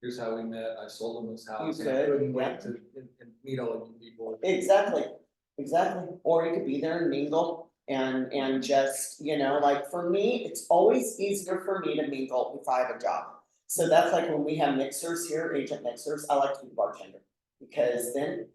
here's how we met, I sold them this house, You and I could, couldn't yeah. wait to and meet all of you people. Exactly, or you could be there and mingle and just, you know, like for me, it's always easier for me to mingle if I have a job. So that's like when we have mixers here, agent mixers, I like to be bartender, because then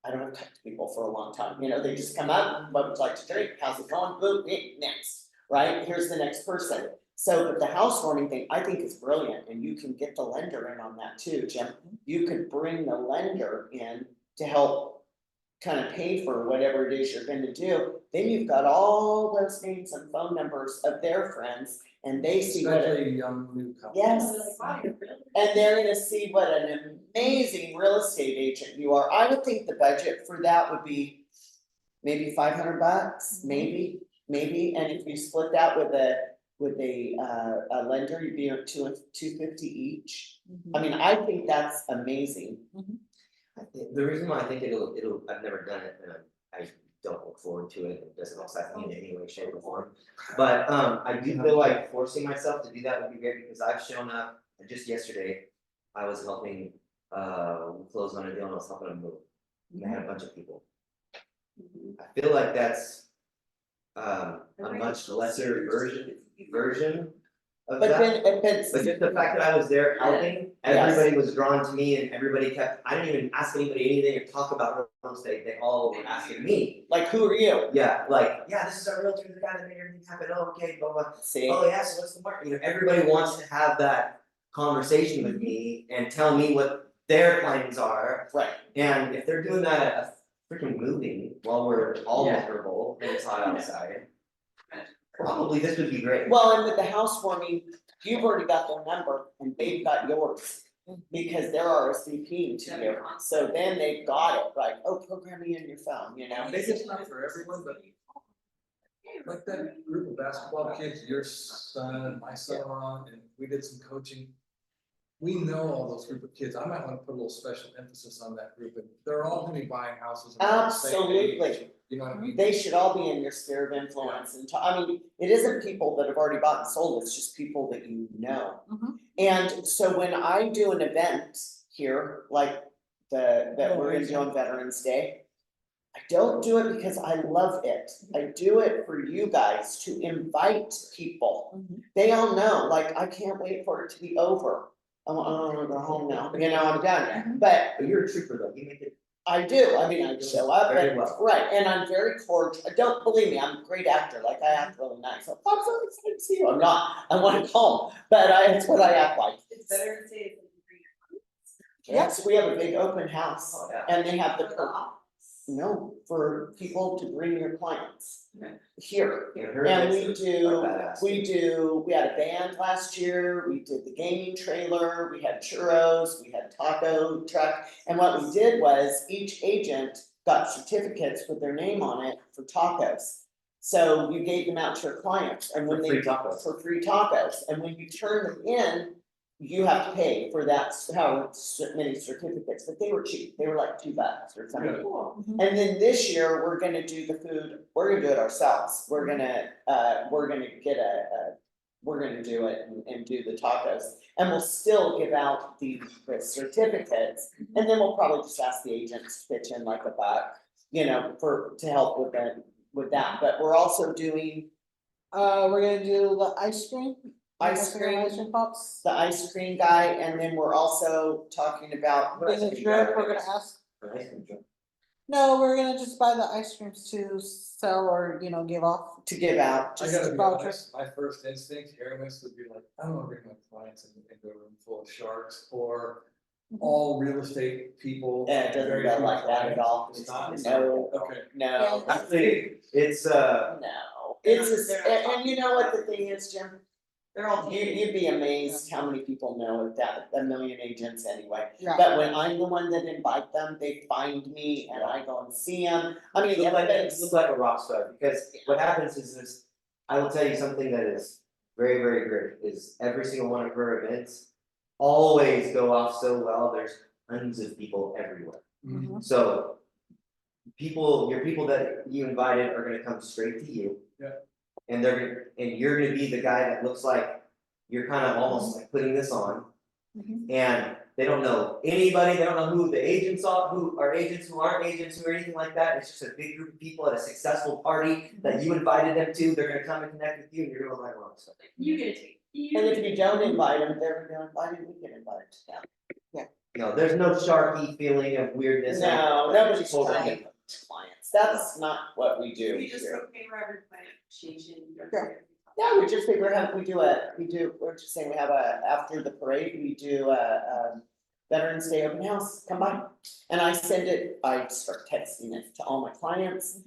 I don't have to talk to people for a long time, you know, they just come up, what would you like to drink, how's it going, boom, next, right, here's the next person. So, but the housewarming thing, I think is brilliant, and you can get the lender in on that too, Jim. You could bring the lender in to help kind of pay for whatever it is you're gonna do. Then you've got all those names and phone numbers of their friends, and they see what. Especially young new couple. Yes. Wow, you're really. And they're gonna see what an amazing real estate agent you are. I would think the budget for that would be maybe $500, maybe, and if you split that with with a lender, you'd be at $250 each. Mhm. I mean, I think that's amazing. The reason why I think it'll, I've never done it, and I don't look forward to it, it doesn't excite me in any way, shape or form. But I do feel like forcing myself to do that would be great, because I've shown up, and just yesterday, I was helping, close on a deal, and I was helping them move. And they had a bunch of people. I feel like that's a much lesser version of But that. then, But just the fact that I was there helping, everybody was drawn to me and everybody kept, I didn't even ask anybody anything or talk about real estate, they all were asking me. like, who are you? Yeah, like, yeah, this is our realtor, the guy that made everything happen, oh, okay, blah, blah. See, Oh, yeah, so what's the market? You know, everybody wants to have that conversation with me and tell me what their plans are. right, And if they're doing that at a freaking moving while we're all Yeah. miserable and it's hot outside. Probably this would be great. well, and with the housewarming, you've already got their number and they've got yours. Because they're RSVPing to you, so then they've got it, like, oh, program me in your phone, you know? Maybe it's not for everyone, but like that group of basketball kids, your son and my son were on, and we did some coaching. We know all those group of kids, I might wanna put a little special emphasis on that group, and they're all gonna be buying houses. and they're the same age, Absolutely. You know what I mean? They should all be in your sphere of influence and I mean, it isn't people that have already bought and sold, it's just people that you know. Mhm. And so when I do an event here, like that we're gonna do on Veterans Day. I don't do it because I love it, I do it for you guys to invite people. Mhm. They all know, like, I can't wait for it to be over. I wanna go home now, you know, I'm done, but But you're a trooper though, you make it. I do, I mean, I show up Very and, well. right, and I'm very cordial, don't believe me, I'm a great actor, like, I act really nice, so, I'm so excited to see you, I'm not, I wanna go home, but it's what I act like. It's better to say it's like green. Yes, we have a big open house, Oh, yeah. and they have the, For the office. no, for people to bring your clients Okay. here. You know, her And events we are badass. we had a band last year, we did the gaming trailer, we had churros, we had taco truck. And what we did was each agent got certificates with their name on it for tacos. So you gave them out to your clients and when For they. free tacos. For free tacos, and when you turn them in, you have to pay for that, how many certificates, but they were cheap, they were like $2 or something. Cool. And then this year, we're gonna do the food, we're gonna do it ourselves, we're gonna get we're gonna do it and do the tacos. And we'll still give out the certificates, and then we'll probably just ask the agents to pitch in like $1, you know, to help with that, but we're also doing We're gonna do the ice cream. Ice cream. Ice cream pops. the ice cream guy, and then we're also talking about. Then the drip, we're gonna ask, Nice and dry. no, we're gonna just buy the ice creams to sell or, you know, give off. To give out, I just gotta be voucher. honest, my first instinct hearing this would be like, I don't wanna bring my clients into a room full of sharks or all real estate people. yeah, it doesn't very go few like that at clients. all. It's not? No, Okay. no, Actually, it's no, it's and you know what the thing is, Jim? They're all. You'd be amazed how many people know that, 1,000,000 agents anyway. Yeah. But when I'm the one that invite them, they find me and I go and see them, I mean, You look like, everybody's. you look like a rock star, because what happens is I will tell you something that is very, very great, is every single one of her events always go off so well, there's tons of people everywhere. Mhm. So your people that you invited are gonna come straight to you. Yeah. And you're gonna be the guy that looks like you're kind of almost like putting this on. Mhm. And they don't know anybody, they don't know who the agents are, who are agents, who aren't agents, or anything like that, it's just a big group of people at a successful party that you invited them to, they're gonna come and connect with you, and you're gonna like, well, so. You get to take. And if you don't invite them, they're gonna invite them, we can invite them. No, there's no Sharky feeling of weirdness. No, nobody's Totally trying to different. poach clients, that's not what we do We just here. go pay for every client, change in. Yeah, we just figure out, we're just saying we have after the parade, we do a Veterans Day open house, come by. And I start texting it to all my clients.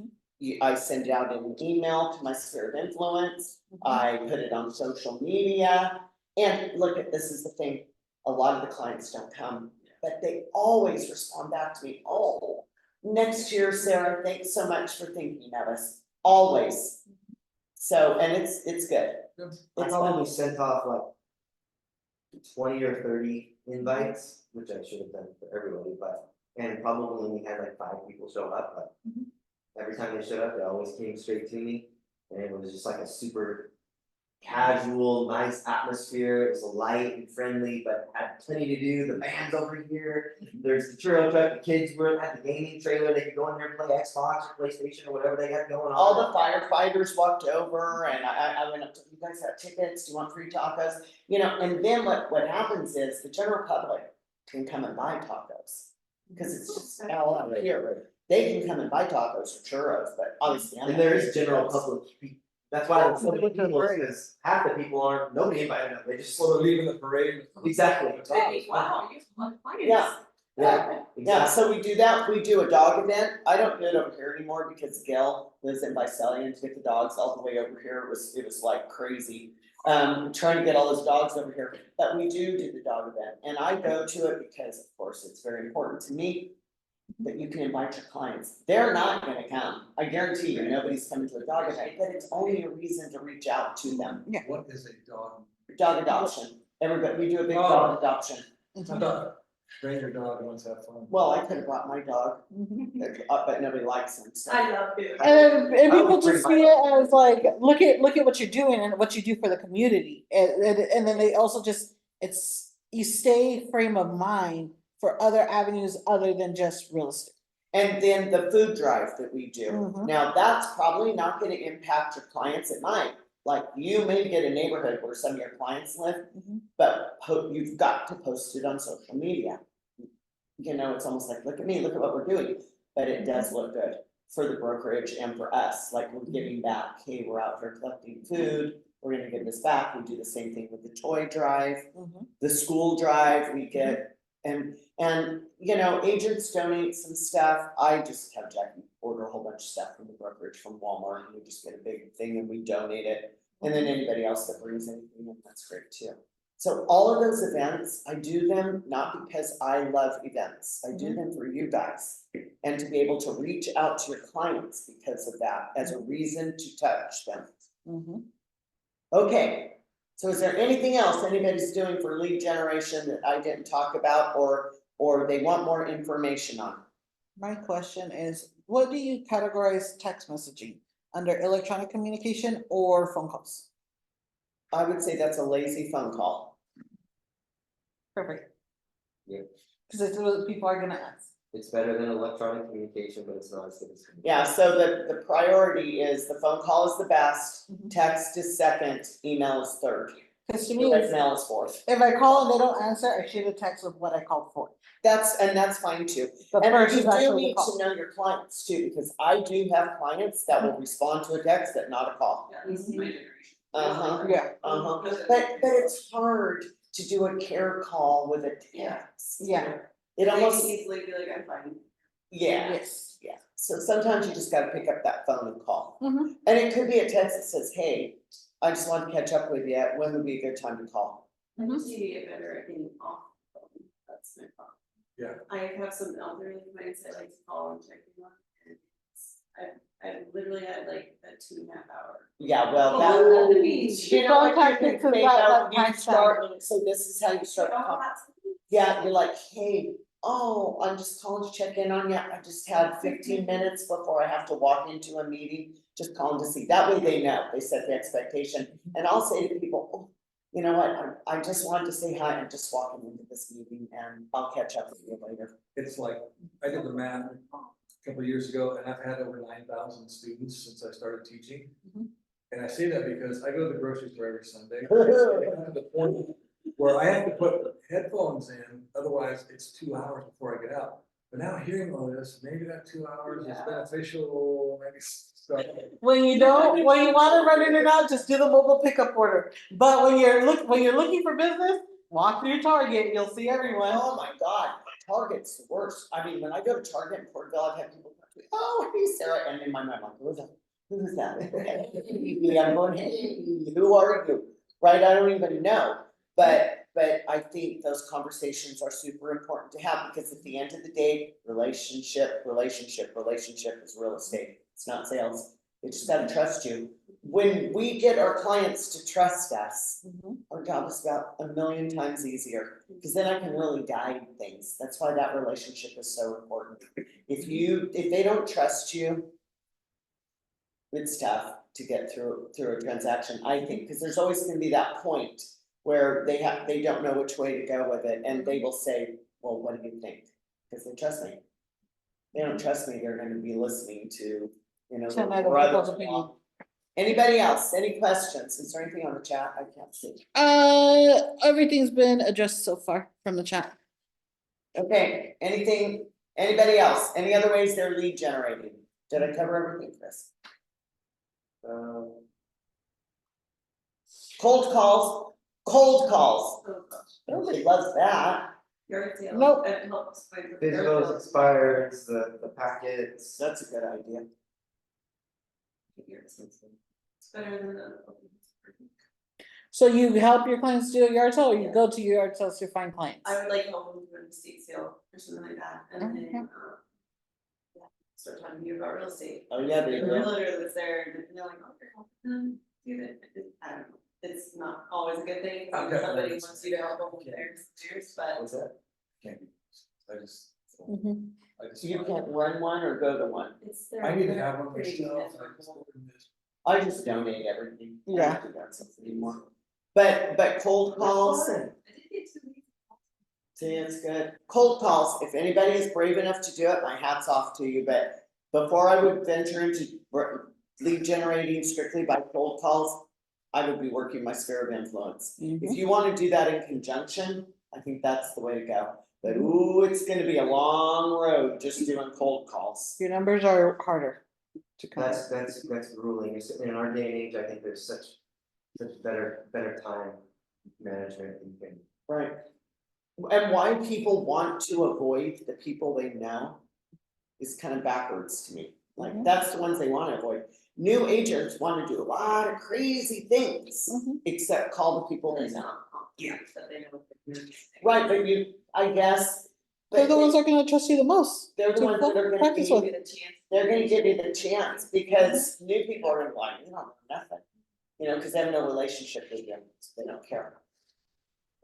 I send out an email to my sphere of influence, I put it on social media. And look at, this is the thing, a lot of the clients don't come, but they always respond back to me, oh, next year, Sarah, thanks so much for thinking of us, always. So, and it's good, Good. I It's probably fun. sent off like 20 or 30 invites, which I should have done for everybody, but, and probably only had like 5 people show up, but. Every time they showed up, they always came straight to me, and it was just like a super casual, nice atmosphere. It was light and friendly, but had plenty to do. The band's over here, there's the churro truck, the kids were at the gaming trailer, they could go in there and play Xbox or PlayStation or whatever they had going on. All the firefighters walked over and I went up to, you guys have tickets, do you want free tacos? You know, and then what happens is the general public can come and buy tacos. Cause it's just all out here, they can come and buy tacos or churros, but obviously. I'm And not there here is to general do public, that's why it's so many Which is people, great. because half the people aren't, nobody invited them, they just. So they're leaving the parade. Exactly. Hey, wow, you have a lot of clients. Yeah. Yeah, Yeah, exactly. so we do that, we do a dog event, I don't do it over here anymore because Gail lives in Visalia and to get the dogs all the way over here, it was like crazy. Trying to get all those dogs over here, but we do the dog event, and I go to it because, of course, it's very important to me. That you can invite your clients, they're not gonna come, I guarantee you, nobody's coming to a dog event, but it's only a reason to reach out to them. What is a dog? Dog adoption, everybody, we do a big Oh. dog adoption, I thought, bring your dog and let's have fun. well, I could have brought my dog, but nobody likes him, so. I love it. And I people would bring just my- see it as like, look at what you're doing and what you do for the community, and then they also just, you stay frame of mind for other avenues other than just real estate. And then the food drive that we do, Mhm. now that's probably not gonna impact your clients, it might. Like, you may get a neighborhood where some of your clients live, Mhm. but you've got to post it on social media. You know, it's almost like, look at me, look at what we're doing, but it does look good for the brokerage and for us, like, we're giving back, hey, we're out here collecting food, we're gonna give this back, we do the same thing with the toy drive, Mhm. the school drive, we get, and, you know, agents donate some stuff, I just have Jackie order a whole bunch of stuff from the brokerage from Walmart, and we just get a big thing and we donate it. And then anybody else that brings anything in, that's great too. So all of those events, I do them not because I love events, I do them for you guys. And to be able to reach out to your clients because of that, as a reason to touch them. Mhm. Okay, so is there anything else anybody's doing for lead generation that I didn't talk about or they want more information on? My question is, what do you categorize text messaging, under electronic communication or phone calls? I would say that's a lazy phone call. Perfect. Yeah. Cause it's what people are gonna ask. It's better than electronic communication, but it's not as good as. Yeah, so the priority is the phone call is the best, Mhm. text is second, email is third, Cause to me, direct if mail is fourth. I call and they don't answer, I shoot a text with what I called for. That's fine too. The And first you is do actually the need to call. know your clients too, because I do have clients that will respond to a text but not a call. Yeah, this is my generation. Uh-huh. Yeah, But it's hard to do a care call with a text. yeah, It They can almost, easily be like, I'm fine. yeah, yes. yeah, so sometimes you just gotta pick up that phone and call. Mhm. And it could be a text that says, hey, I just wanted to catch up with you, when would be a good time to call? I just need to get better at getting off the phone, that's my problem. Yeah. I have some elderly clients I like to call and check in on, and I've literally had like a 2.5 hour. Yeah, well, Oh, that, the beach. you know, what Phone you tactics can is say that though, time you stamp. start, so this is how you start the Oh, call. that's- Yeah, you're like, hey, oh, I'm just calling to check in on you, I just had 15 minutes before I have to walk into a meeting, just calling to see, that way they know, they set the expectation. And I'll say to people, oh, you know what, I just wanted to say hi, I'm just walking into this meeting and I'll catch up with you later. It's like, I did the math a couple of years ago, and I've had over 9,000 students since I started teaching. Mhm. And I say that because I go to the grocery store every Sunday. To the point where I have to put headphones in, otherwise it's 2 hours before I get out. But now hearing all this, maybe that 2 hours is Yeah. beneficial, maybe stuff. When you don't, when you wanna run in and out, just do the mobile pickup order. But when you're looking for business, walk through Target, you'll see everyone. Oh my God, Target's the worst, I mean, when I go to Target in Porterville, I've had people come to me, oh, hey Sarah, and in my mind, I'm like, who's that? Who's that? Hey, I'm going, hey, who are you? Right, I don't even know, but I think those conversations are super important to have, because at the end of the day, relationship is real estate, it's not sales. They just gotta trust you. When we get our clients to trust us, Mhm. our job is about a million times easier, because then I can really guide things. That's why that relationship is so important. If they don't trust you, it's tough to get through a transaction, I think, because there's always gonna be that point where they don't know which way to go with it, and they will say, well, what do you think? Because they trust me. They don't trust me, they're gonna be listening to, you know, Ten their other people's brother-in-law. opinion. Anybody else, any questions, is there anything on the chat, I can't see, Everything's been addressed so far from the chat. okay, anything, anybody else, any other ways they're lead generating? Did I cover everything, Chris? Cold calls, Oh, gosh. nobody loves that, Yard sale. Nope. It helps find the yard Visuals, sales. expires, the packets. that's a good idea. Yard sales. It's better than a. So you help your clients do a yard sale, or you go to your yard sales to find clients? I would like help them do an estate sale or something like that, and Okay. then, yeah, start talking to you about real estate. Oh, yeah, The they do. realtor that's there, and they're like, oh, you're helping them do that, I don't know, it's not always a good thing, I've when got somebody learned wants you to help them with their years, but. What's that? Can't be, I just, Mhm. I just. You can't run one or go to one, It's their. I need to have one pretty myself. miserable. I just donate everything. I don't Yeah. do that stuff anymore. But cold calls, I did get to leave. see, it's good, cold calls, if anybody is brave enough to do it, my hat's off to you, but before I would venture into lead generating strictly by cold calls, I would be working my sphere of influence. Mhm. If you wanna do that in conjunction, I think that's the way to go, but ooh, it's gonna be a long road just doing cold calls. Your numbers are harder to come. That's grueling, in our day and age, I think there's such better time management, you can. Right. And why people want to avoid the people they know is kind of backwards to me, like, Mhm. that's the ones they wanna avoid. New agents wanna do a lot of crazy things, Mhm. except call the people they It's know. not, that they know what they're doing. Right, but I guess. They're the but ones that are gonna trust you the most. They're the to ones that are gonna practice be- with. Give it a chance. They're gonna give you the chance, because new people are gonna be like, you don't know nothing. You know, cause they have no relationship with you, so they don't care.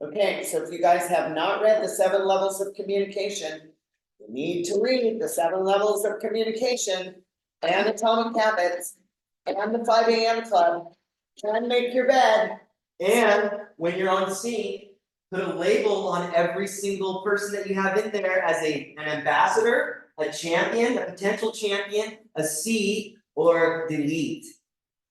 Okay, so if you guys have not read the 7 levels of communication, you need to read the 7 levels of communication. And Atomic Habits, and the 5 AM club, and make your bed. And when you're on scene, put a label on every single person that you have in there as an ambassador, a champion, a potential champion, a C, or delete.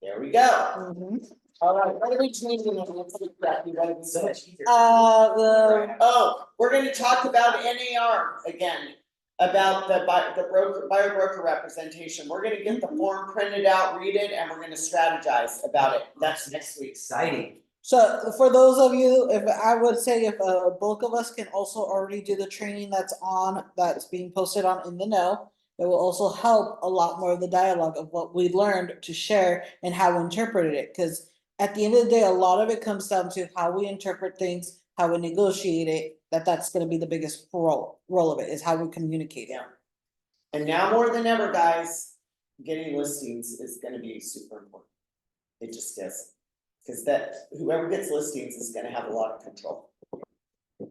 There we go. Mhm. Alright, what are we changing? Let's look back. You gotta be So much easier. Oh, we're gonna talk about NAR again, about the buyer broker representation, we're gonna get the form printed out, read it, and we're gonna strategize about it, that's next week. Exciting. So for those of you, if I would say if a bulk of us can also already do the training that's being posted on In the Know, it will also help a lot more of the dialogue of what we learned to share and how we interpreted it, because at the end of the day, a lot of it comes down to how we interpret things, how we negotiate it, that's gonna be the biggest role of it, is how we communicate it. Yeah. And now more than ever, guys, getting listings is gonna be super important. It just is. Cause whoever gets listings is gonna have a lot of control.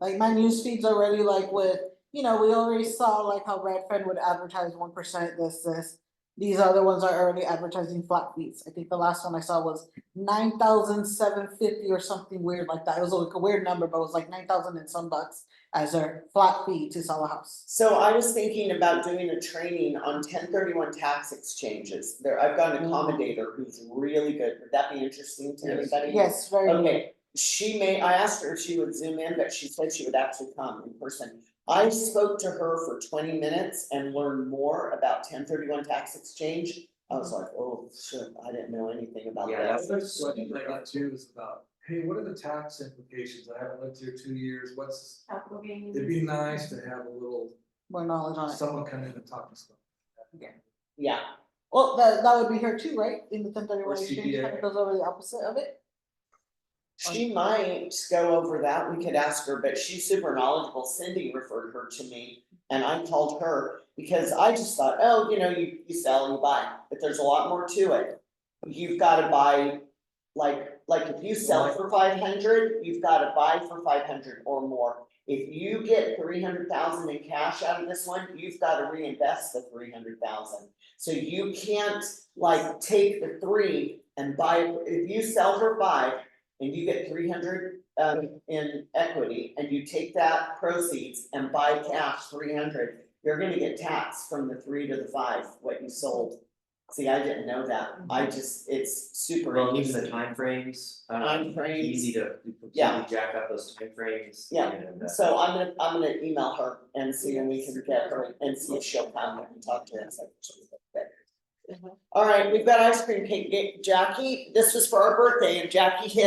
Like my news feeds already like with, we already saw like how Redfin would advertise 1%, this. These other ones are already advertising flat fees. I think the last one I saw was 9,750 or something weird like that. It was like a weird number, but it was like 9,000 and some bucks as their flat fee to sell a house. So I was thinking about doing a training on 1031 tax exchanges. I've got an accommodator who's really good. Would that be interesting to anybody? Yes, very. Okay, I asked her if she would zoom in, but she said she would actually come in person. I spoke to her for 20 minutes and learned more about 1031 tax exchange. I was like, oh shit, I didn't know anything about Yeah, that. That's what I got too, is about, hey, what are the tax implications? I haven't lived here 2 years, Capital gain. it'd be nice to have a little, More knowledge on it. someone come in and talk to us. Yeah, Well, that would be her too, right? In the 1031 Or exchange, CPA. kind of goes over the opposite of it. she might go over that. We could ask her, but she's super knowledgeable. Cindy referred her to me. And I called her because I just thought, oh, you know, you sell, you buy, but there's a lot more to it. You've gotta buy, like if you sell for 500, you've gotta buy for 500 or more. If you get 300,000 in cash out of this one, you've gotta reinvest the 300,000. So you can't like take the 3 and buy, if you sell for 5 and you get 300 in equity and you take that proceeds and buy cash 300, you're gonna get taxed from the 3 to the 5, what you sold. See, I didn't know that, it's super Well, even the easy. timeframes, Timeframes. easy to Yeah. completely jack up those timeframes. Yeah. and, So I'm gonna email her and see when we can get her and see if she'll come and talk to us. All right, we've got ice cream cake, Jackie, this was for our birthday and Jackie hit